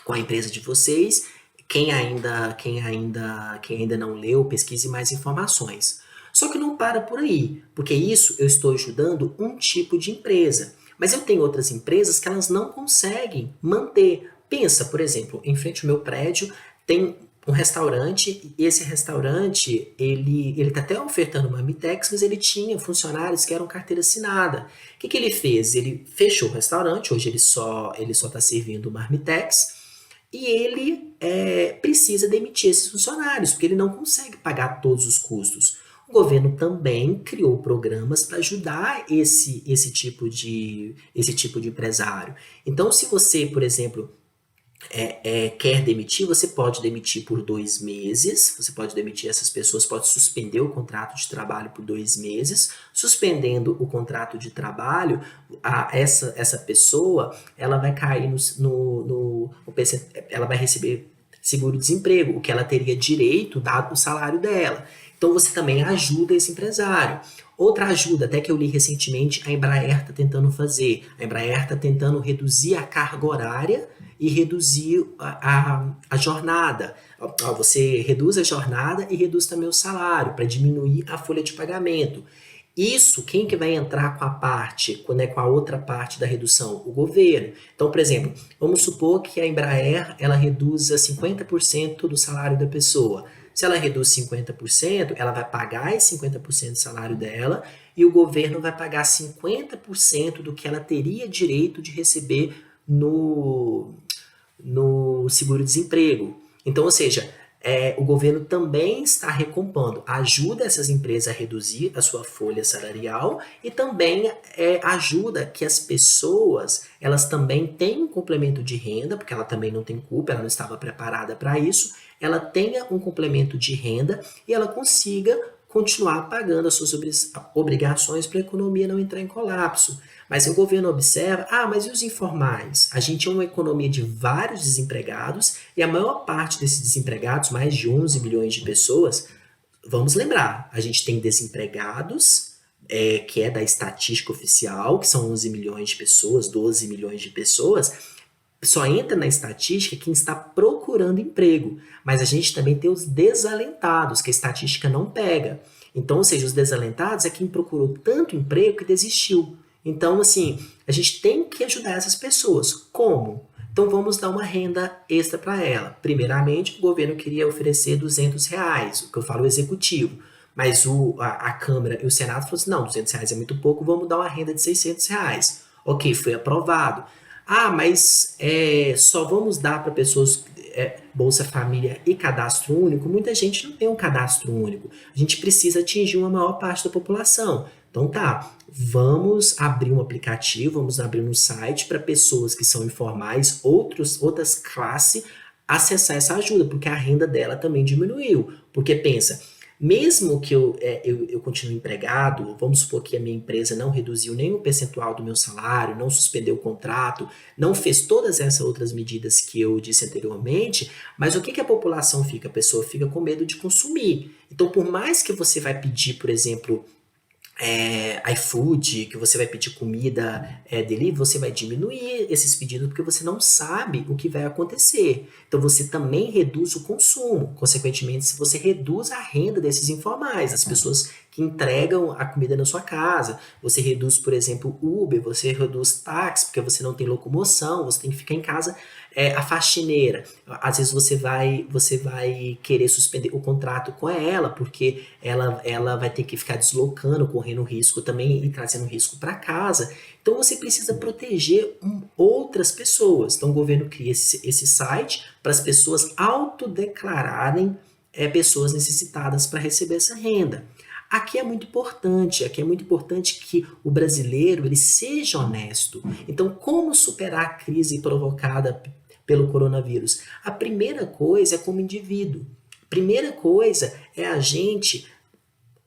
a empresa de vocês. Quem ainda não leu, pesquise mais informações. Só que não para por aí, porque isso eu estou ajudando um tipo de empresa. Mas eu tenho outras empresas que elas não conseguem manter. Pensa, por exemplo, em frente ao meu prédio tem um restaurante, e esse restaurante, ele está até ofertando uma Marmitex, mas ele tinha funcionários que eram carteira assinada. O que ele fez? Ele fechou o restaurante, hoje ele só está servindo Marmitex, e ele precisa demitir esses funcionários, porque ele não consegue pagar todos os custos. O governo também criou programas para ajudar esse tipo de empresário. Então, se você, por exemplo, quer demitir, você pode demitir por 2 meses, você pode demitir essas pessoas, pode suspender o contrato de trabalho por 2 meses. Suspendendo o contrato de trabalho, essa pessoa ela vai cair ela vai receber seguro-desemprego, o que ela teria direito dado o salário dela. Então você também ajuda esse empresário. Outra ajuda, até que eu li recentemente, a Embraer está tentando fazer. A Embraer está tentando reduzir a carga horária e reduzir a jornada. Você reduz a jornada e reduz também o salário, para diminuir a folha de pagamento. Isso, quem que vai entrar com a parte, com a outra parte da redução? O governo. Então, por exemplo, vamos supor que a Embraer ela reduza 50% do salário da pessoa. Se ela reduz 50%, ela vai pagar esse 50% do salário dela e o governo vai pagar 50% do que ela teria direito de receber no seguro-desemprego. Então, ou seja, o governo também está recompondo, ajuda essas empresas a reduzir a sua folha salarial e também ajuda que as pessoas, elas também tenham um complemento de renda, porque ela também não tem culpa, ela não estava preparada para isso, ela tenha um complemento de renda e ela consiga continuar pagando as suas obrigações para a economia não entrar em colapso. Mas o governo observa, mas e os informais? A gente é uma economia de vários desempregados e a maior parte desses desempregados, mais de 11 milhões de pessoas, vamos lembrar, a gente tem desempregados, que é da estatística oficial, que são 11 milhões de pessoas, 12 milhões de pessoas, só entra na estatística quem está procurando emprego, mas a gente também tem os desalentados, que a estatística não pega. Então, ou seja, os desalentados é quem procurou tanto emprego que desistiu. Então, assim, a gente tem que ajudar essas pessoas. Como? Então, vamos dar uma renda extra para ela. Primeiramente, o governo queria oferecer R$ 200, o que eu falo executivo. Mas a Câmara e o Senado falaram assim, não, R$ 200 é muito pouco, vamos dar uma renda de R$ 600. Ok, foi aprovado. Mas só vamos dar para pessoas Bolsa Família e cadastro único? Muita gente não tem um cadastro único. A gente precisa atingir uma maior parte da população. Então vamos abrir um aplicativo, vamos abrir um site para pessoas que são informais, outras classes, acessar essa ajuda, porque a renda dela também diminuiu. Porque pensa, mesmo que eu continue empregado, vamos supor que a minha empresa não reduziu nenhum percentual do meu salário, não suspendeu o contrato, não fez todas essas outras medidas que eu disse anteriormente, mas o que a população fica? A pessoa fica com medo de consumir. Então, por mais que você vai pedir, por exemplo, iFood, que você vai pedir comida delivery, você vai diminuir esses pedidos porque você não sabe o que vai acontecer. Então você também reduz o consumo. Consequentemente, se você reduz a renda desses informais, as pessoas que entregam a comida na sua casa, você reduz, por exemplo, Uber, você reduz táxi, porque você não tem locomoção, você tem que ficar em casa, a faxineira. Às vezes você vai querer suspender o contrato com ela, porque ela vai ter que ficar deslocando, correndo risco também e trazendo risco para casa. Então você precisa proteger outras pessoas. Então o governo cria esse site para as pessoas autodeclararem pessoas necessitadas para receber essa renda. Aqui é muito importante que o brasileiro ele seja honesto. Então, como superar a crise provocada pelo coronavírus? A primeira coisa é como indivíduo. A primeira coisa é a gente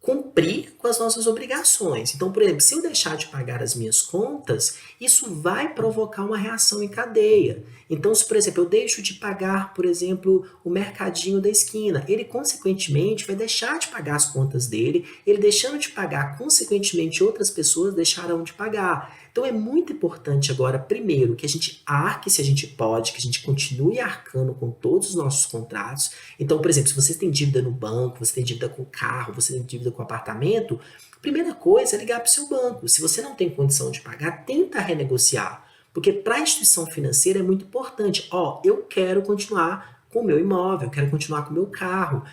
cumprir com as nossas obrigações. Então, por exemplo, se eu deixar de pagar as minhas contas, isso vai provocar uma reação em cadeia. Então, se, por exemplo, eu deixo de pagar, por exemplo, o mercadinho da esquina, ele, consequentemente, vai deixar de pagar as contas dele, ele deixando de pagar, consequentemente, outras pessoas deixarão de pagar. Então, é muito importante agora, primeiro, que a gente arque se a gente pode, que a gente continue arcando com todos os nossos contratos. Então, por exemplo, se você tem dívida no banco, você tem dívida com o carro, você tem dívida com o apartamento, primeira coisa é ligar para o seu banco. Se você não tem condição de pagar, tenta renegociar. Porque para a instituição financeira é muito importante. Ó, eu quero continuar com o meu imóvel, eu quero continuar com o meu carro,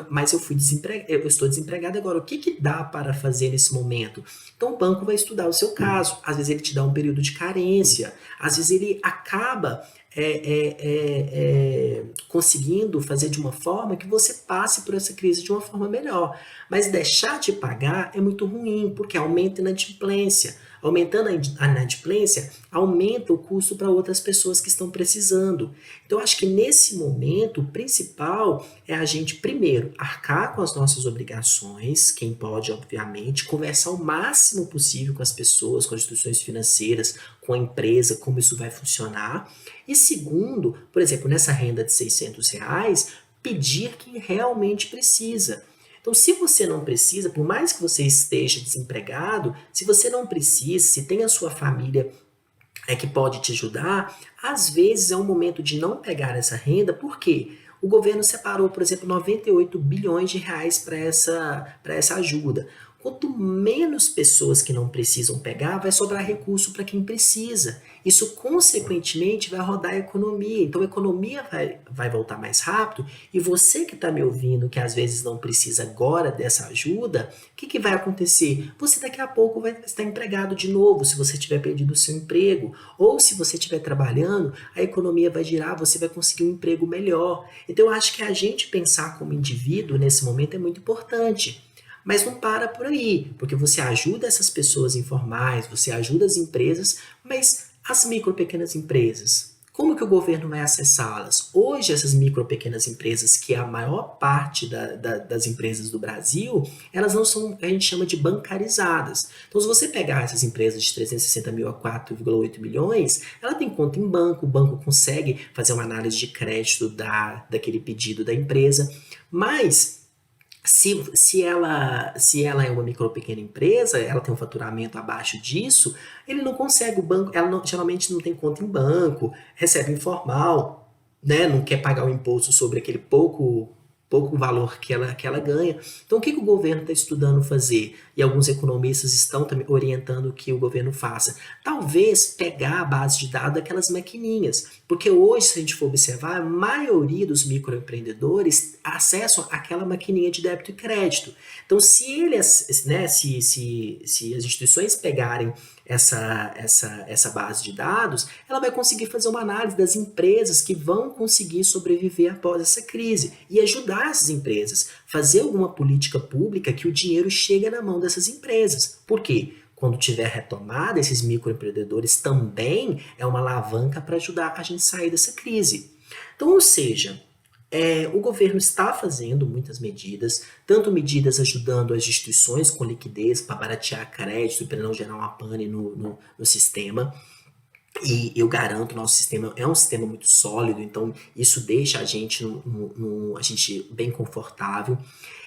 mas eu fui desempregado, eu estou desempregado agora. O que que dá para fazer nesse momento? Então o banco vai estudar o seu caso. Às vezes ele te dá um período de carência, às vezes ele acaba conseguindo fazer de uma forma que você passe por essa crise de uma forma melhor. Mas deixar de pagar é muito ruim, porque aumenta a inadimplência. Aumentando a inadimplência, aumenta o custo para outras pessoas que estão precisando. Então, acho que nesse momento, o principal é a gente, primeiro, arcar com as nossas obrigações, quem pode, obviamente, conversar o máximo possível com as pessoas, com as instituições financeiras, com a empresa, como isso vai funcionar. E segundo, por exemplo, nessa renda de R$ 600, pedir quem realmente precisa. Então, se você não precisa, por mais que você esteja desempregado, se você não precisa, se tem a sua família que pode te ajudar, às vezes é um momento de não pegar essa renda, porque o governo separou, por exemplo, R$ 98 bilhões para essa ajuda. Quanto menos pessoas que não precisam pegar, vai sobrar recurso para quem precisa. Isso, consequentemente, vai rodar a economia. Então, a economia vai voltar mais rápido. E você que está me ouvindo, que às vezes não precisa agora dessa ajuda, o que vai acontecer? Você daqui a pouco vai estar empregado de novo, se você tiver perdido o seu emprego. Ou se você estiver trabalhando, a economia vai girar, você vai conseguir um emprego melhor. Então, eu acho que a gente pensar como indivíduo nesse momento é muito importante. Mas não para por aí, porque você ajuda essas pessoas informais, você ajuda as empresas, mas as micro pequenas empresas, como que o governo vai acessá-las? Hoje, essas micro pequenas empresas, que é a maior parte das empresas do Brasil, elas não são, a gente chama de bancarizadas. Então, se você pegar essas empresas de 360 mil a 4,8 milhões, ela tem conta em banco, o banco consegue fazer uma análise de crédito daquele pedido da empresa, mas se ela é uma micro ou pequena empresa, ela tem um faturamento abaixo disso, ele não consegue, o banco, geralmente não tem conta em banco, recebe informal, né, não quer pagar o imposto sobre aquele pouco valor que ela ganha. Então, o que o governo está estudando fazer? E alguns economistas estão também orientando que o governo faça. Talvez pegar a base de dados daquelas maquininhas. Porque hoje, se a gente for observar, a maioria dos microempreendedores acessam aquela maquininha de débito e crédito. Então, se as instituições pegarem essa base de dados, ela vai conseguir fazer uma análise das empresas que vão conseguir sobreviver após essa crise e ajudar essas empresas, fazer alguma política pública que o dinheiro chegue na mão dessas empresas. Por quê? Quando tiver retomada, esses microempreendedores também é uma alavanca para ajudar a gente a sair dessa crise. Então, ou seja, o governo está fazendo muitas medidas, tanto medidas ajudando as instituições com liquidez para baratear crédito, para não gerar uma pane no sistema. E eu garanto, nosso sistema é um sistema muito sólido, então isso deixa a gente bem confortável.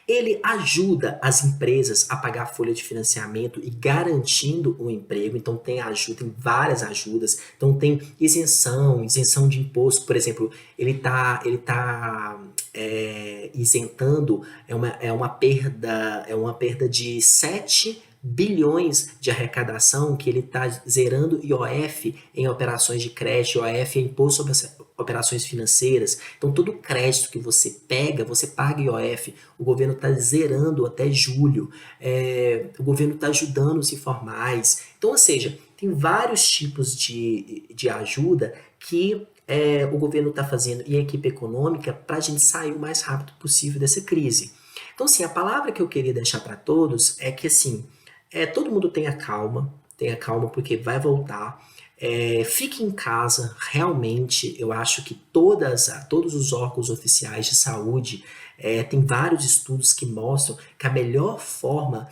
Ele ajuda as empresas a pagar a folha de financiamento e garantindo o emprego. Então tem ajuda, tem várias ajudas. Então tem isenção de imposto, por exemplo, ele tá isentando, é uma perda de 7 bilhões de arrecadação que ele está zerando IOF em operações de crédito. IOF é Imposto sobre as Operações Financeiras. Então, todo crédito que você pega, você paga IOF. O governo está zerando até julho. O governo está ajudando os informais. Então, ou seja, tem vários tipos de ajuda que o governo está fazendo e a equipe econômica para a gente sair o mais rápido possível dessa crise. Então, assim, a palavra que eu queria deixar para todos é que, assim, todo mundo tenha calma porque vai voltar. Fique em casa, realmente, eu acho que todos os órgãos oficiais de saúde, tem vários estudos que mostram que a melhor forma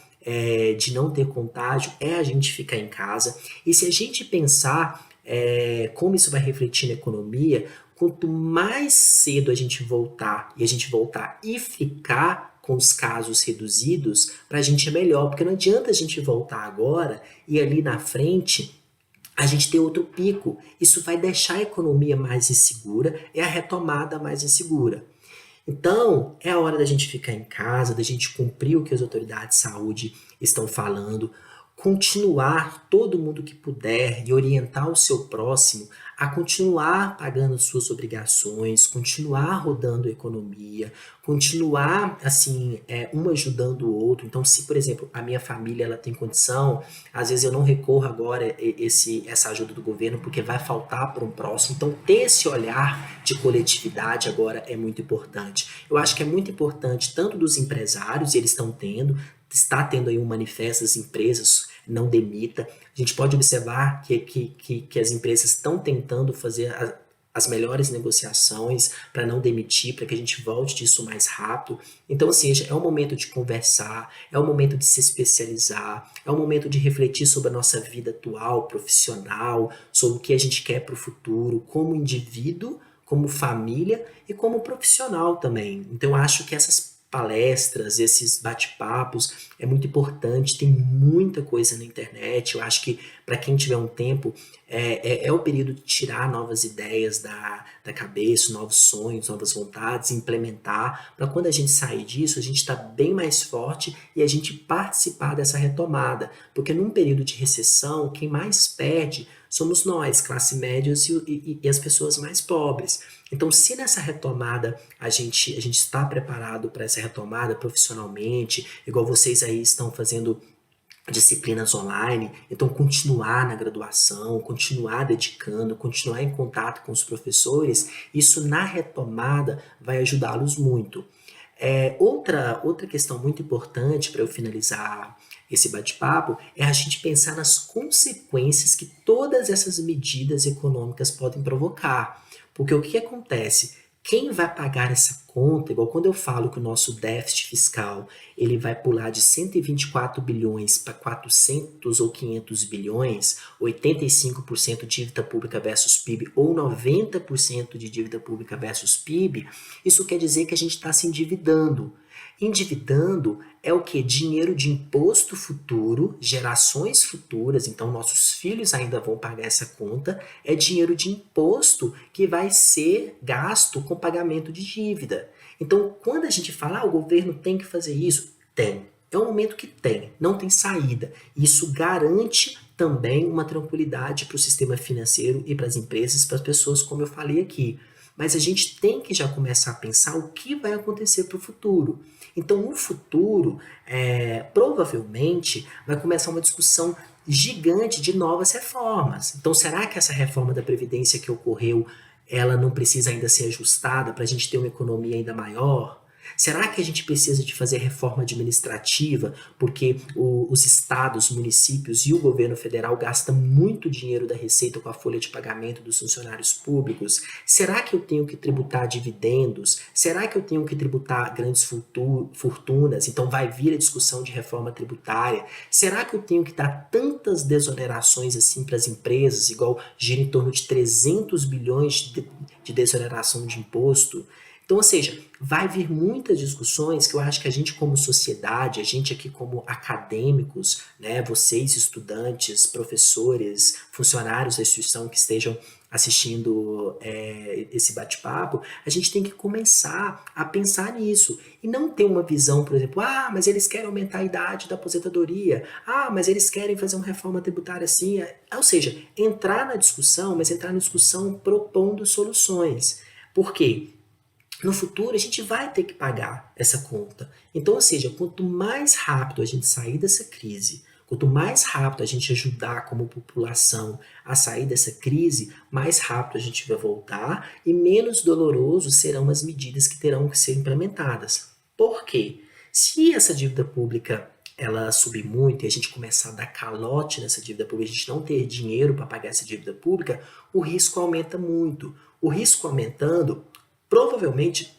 de não ter contágio é a gente ficar em casa. E se a gente pensar como isso vai refletir na economia, quanto mais cedo a gente voltar e ficar com os casos reduzidos, para a gente é melhor, porque não adianta a gente voltar agora e ali na frente a gente ter outro pico. Isso vai deixar a economia mais insegura, é a retomada mais insegura. Então, é a hora da gente ficar em casa, da gente cumprir o que as autoridades de saúde estão falando, continuar todo mundo que puder e orientar o seu próximo a continuar pagando suas obrigações, continuar rodando a economia, continuar assim, um ajudando o outro. Então, se, por exemplo, a minha família ela tem condição, às vezes eu não recorro agora essa ajuda do governo porque vai faltar para um próximo. Então, ter esse olhar de coletividade agora é muito importante. Eu acho que é muito importante tanto dos empresários, e eles estão tendo, está tendo aí um manifesto das empresas, não demita. A gente pode observar que as empresas estão tentando fazer as melhores negociações para não demitir, para que a gente volte disso mais rápido. Então, assim, é um momento de conversar, é um momento de se especializar, é um momento de refletir sobre a nossa vida atual, profissional, sobre o que a gente quer para o futuro, como indivíduo, como família e como profissional também. Então, eu acho que essas palestras, esses bate-papos, é muito importante, tem muita coisa na internet. Eu acho que para quem tiver um tempo, é o período de tirar novas ideias da cabeça, novos sonhos, novas vontades, implementar, para quando a gente sair disso, a gente estar bem mais forte e a gente participar dessa retomada. Porque num período de recessão, quem mais perde somos nós, classe média e as pessoas mais pobres. Então, se nessa retomada a gente está preparado para essa retomada profissionalmente, igual vocês aí estão fazendo disciplinas online, então continuar na graduação, continuar dedicando, continuar em contato com os professores, isso na retomada vai ajudá-los muito. Outra questão muito importante para eu finalizar esse bate-papo é a gente pensar nas consequências que todas essas medidas econômicas podem provocar. Porque o que acontece? Quem vai pagar essa conta, igual quando eu falo que o nosso déficit fiscal ele vai pular de 124 bilhões para 400 ou 500 bilhões, 85% de dívida pública versus PIB ou 90% de dívida pública versus PIB, isso quer dizer que a gente está se endividando. Endividando é o que? Dinheiro de imposto futuro, gerações futuras, então nossos filhos ainda vão pagar essa conta, é dinheiro de imposto que vai ser gasto com pagamento de dívida. Então, quando a gente fala, o governo tem que fazer isso, tem. É um momento que tem, não tem saída. Isso garante também uma tranquilidade para o sistema financeiro e para as empresas, para as pessoas, como eu falei aqui. Mas a gente tem que já começar a pensar o que vai acontecer para o futuro. Então, no futuro, provavelmente, vai começar uma discussão gigante de novas reformas. Então, será que essa reforma da Previdência que ocorreu, ela não precisa ainda ser ajustada para a gente ter uma economia ainda maior? Será que a gente precisa de fazer reforma administrativa porque os estados, municípios e o governo federal gastam muito dinheiro da receita com a folha de pagamento dos funcionários públicos? Será que eu tenho que tributar dividendos? Será que eu tenho que tributar grandes fortunas? Então vai vir a discussão de reforma tributária. Será que eu tenho que dar tantas desonerações assim para as empresas, igual gira em torno de 300 bilhões de desoneração de imposto? Então, ou seja, vai vir muitas discussões que eu acho que a gente como sociedade, a gente aqui como acadêmicos, né, vocês estudantes, professores, funcionários da instituição que estejam assistindo esse bate-papo, a gente tem que começar a pensar nisso e não ter uma visão, por exemplo, mas eles querem aumentar a idade da aposentadoria, mas eles querem fazer uma reforma tributária assim, ou seja, entrar na discussão, mas entrar na discussão propondo soluções. Por quê? No futuro a gente vai ter que pagar essa conta. Então, ou seja, quanto mais rápido a gente sair dessa crise, quanto mais rápido a gente ajudar como população a sair dessa crise, mais rápido a gente vai voltar e menos doloroso serão as medidas que terão que ser implementadas. Por quê? Se essa dívida pública ela subir muito e a gente começar a dar calote nessa dívida pública, a gente não ter dinheiro para pagar essa dívida pública, o risco aumenta muito. O risco aumentando, provavelmente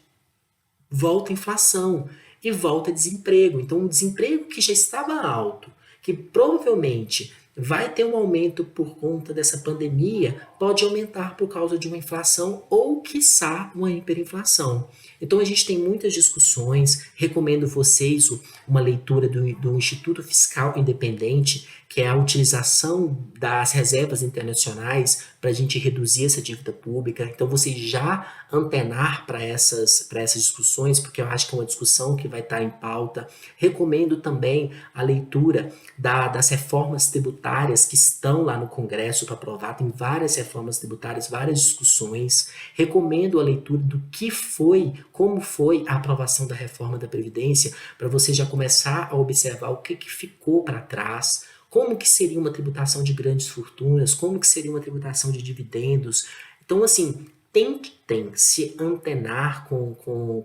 volta a inflação e volta desemprego. Então, um desemprego que já estava alto, que provavelmente vai ter um aumento por conta dessa pandemia, pode aumentar por causa de uma inflação ou, quiçá, uma hiperinflação. Então, a gente tem muitas discussões. Recomendo vocês uma leitura do Instituto Fiscal Independente, que é a utilização das reservas internacionais para a gente reduzir essa dívida pública. Então, vocês já antenar para essas discussões, porque eu acho que é uma discussão que vai estar em pauta. Recomendo também a leitura das reformas tributárias que estão lá no Congresso para aprovar. Tem várias reformas tributárias, várias discussões. Recomendo a leitura do que foi, como foi a aprovação da reforma da Previdência, para você já começar a observar o que ficou para trás, como que seria uma tributação de grandes fortunas, como que seria uma tributação de dividendos. Então, assim, tem que se antenar com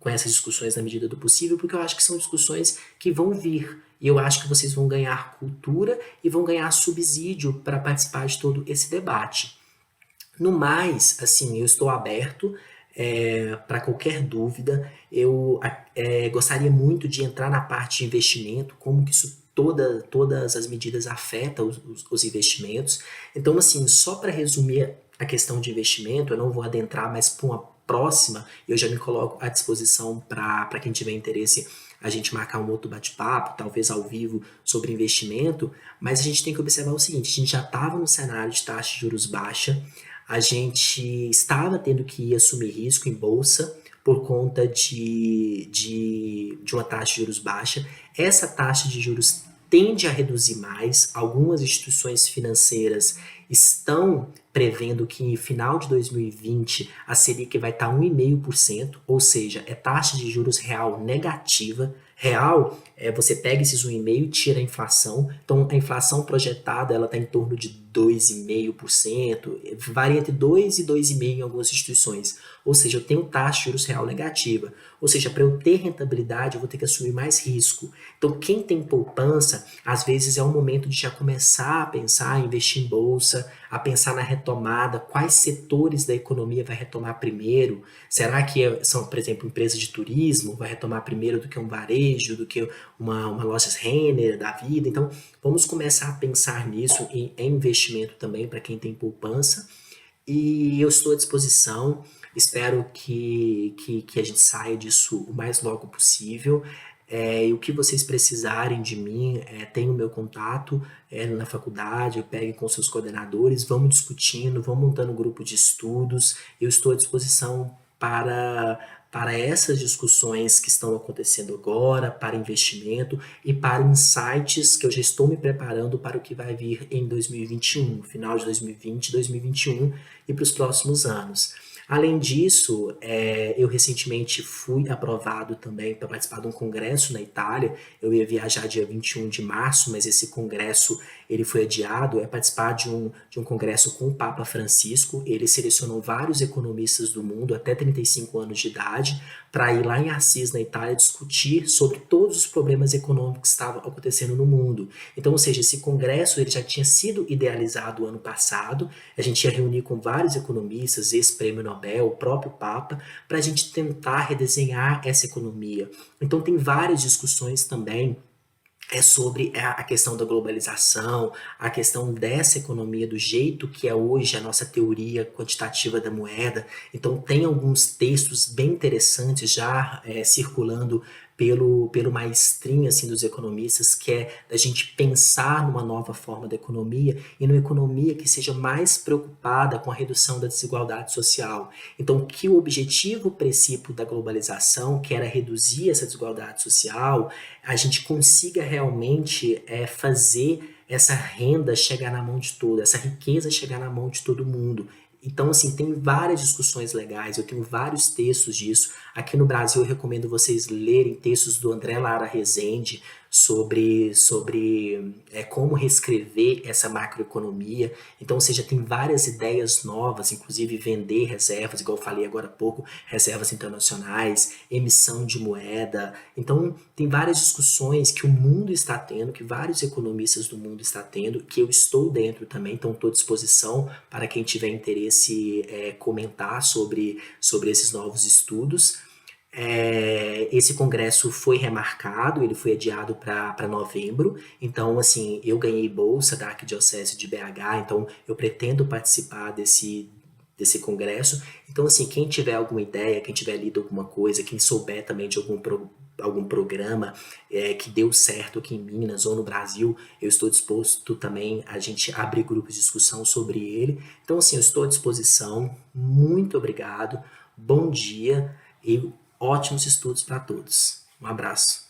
essas discussões na medida do possível, porque eu acho que são discussões que vão vir. E eu acho que vocês vão ganhar cultura e vão ganhar subsídio para participar de todo esse debate. No mais, assim, eu estou aberto para qualquer dúvida. Eu gostaria muito de entrar na parte de investimento, como que isso todas as medidas afetam os investimentos. Então, assim, só para resumir a questão de investimento, eu não vou adentrar, mas para uma próxima, eu já me coloco à disposição para quem tiver interesse a gente marcar um outro bate-papo, talvez ao vivo, sobre investimento, mas a gente tem que observar o seguinte: a gente já estava no cenário de taxa de juros baixa, a gente estava tendo que assumir risco em bolsa por conta de uma taxa de juros baixa. Essa taxa de juros tende a reduzir mais. Algumas instituições financeiras estão prevendo que em final de 2020 a Selic vai estar 1,5%, ou seja, é taxa de juros real negativa. Real, você pega esses 1,5% e tira a inflação. Então, a inflação projetada ela está em torno de 2,5%, varia entre 2 e 2,5% em algumas instituições. Ou seja, eu tenho taxa de juros real negativa. Ou seja, para eu ter rentabilidade, eu vou ter que assumir mais risco. Então, quem tem poupança, às vezes é o momento de já começar a pensar em investir em bolsa, a pensar na retomada, quais setores da economia vai retomar primeiro. Será que são, por exemplo, empresas de turismo, vai retomar primeiro do que um varejo, do que uma lojas Renner da vida? Então, vamos começar a pensar nisso em investimento também para quem tem poupança. E eu estou à disposição, espero que a gente saia disso o mais logo possível. E o que vocês precisarem de mim, tem o meu contato na faculdade, peguem com seus coordenadores, vamos discutindo, vamos montando um grupo de estudos. Eu estou à disposição para essas discussões que estão acontecendo agora, para investimento e para insights que eu já estou me preparando para o que vai vir em 2021, final de 2020, 2021 e para os próximos anos. Além disso, eu recentemente fui aprovado também para participar de um congresso na Itália. Eu ia viajar dia 21 de março, mas esse congresso ele foi adiado. É participar de um congresso com o Papa Francisco. Ele selecionou vários economistas do mundo até 35 anos de idade para ir lá em Assis, na Itália, discutir sobre todos os problemas econômicos que estavam acontecendo no mundo. Então, ou seja, esse congresso ele já tinha sido idealizado ano passado. A gente ia reunir com vários economistas, ex-prêmio Nobel, o próprio Papa, para a gente tentar redesenhar essa economia. Então, tem várias discussões também sobre a questão da globalização, a questão dessa economia do jeito que é hoje a nossa teoria quantitativa da moeda. Então tem alguns textos bem interessantes já circulando pelo mainstream assim, dos economistas, que é da gente pensar numa nova forma da economia e numa economia que seja mais preocupada com a redução da desigualdade social. Então, que o objetivo princípio da globalização, que era reduzir essa desigualdade social, a gente consiga realmente fazer essa renda chegar na mão de todo, essa riqueza chegar na mão de todo mundo. Então, assim, tem várias discussões legais, eu tenho vários textos disso. Aqui no Brasil, eu recomendo vocês lerem textos do André Lara Rezende, sobre como reescrever essa macroeconomia. Então, ou seja, tem várias ideias novas, inclusive vender reservas, igual eu falei agora há pouco, reservas internacionais, emissão de moeda. Então, tem várias discussões que o mundo está tendo, que vários economistas do mundo estão tendo, que eu estou dentro também, então estou à disposição para quem tiver interesse comentar sobre esses novos estudos. Esse congresso foi remarcado, ele foi adiado para novembro, então assim, eu ganhei bolsa da Arquidiocese de BH, então eu pretendo participar desse congresso. Então assim, quem tiver alguma ideia, quem tiver lido alguma coisa, quem souber também de algum programa que deu certo aqui em Minas ou no Brasil, eu estou disposto também a gente abrir grupos de discussão sobre ele. Então assim, eu estou à disposição, muito obrigado, bom dia e ótimos estudos para todos. Um abraço.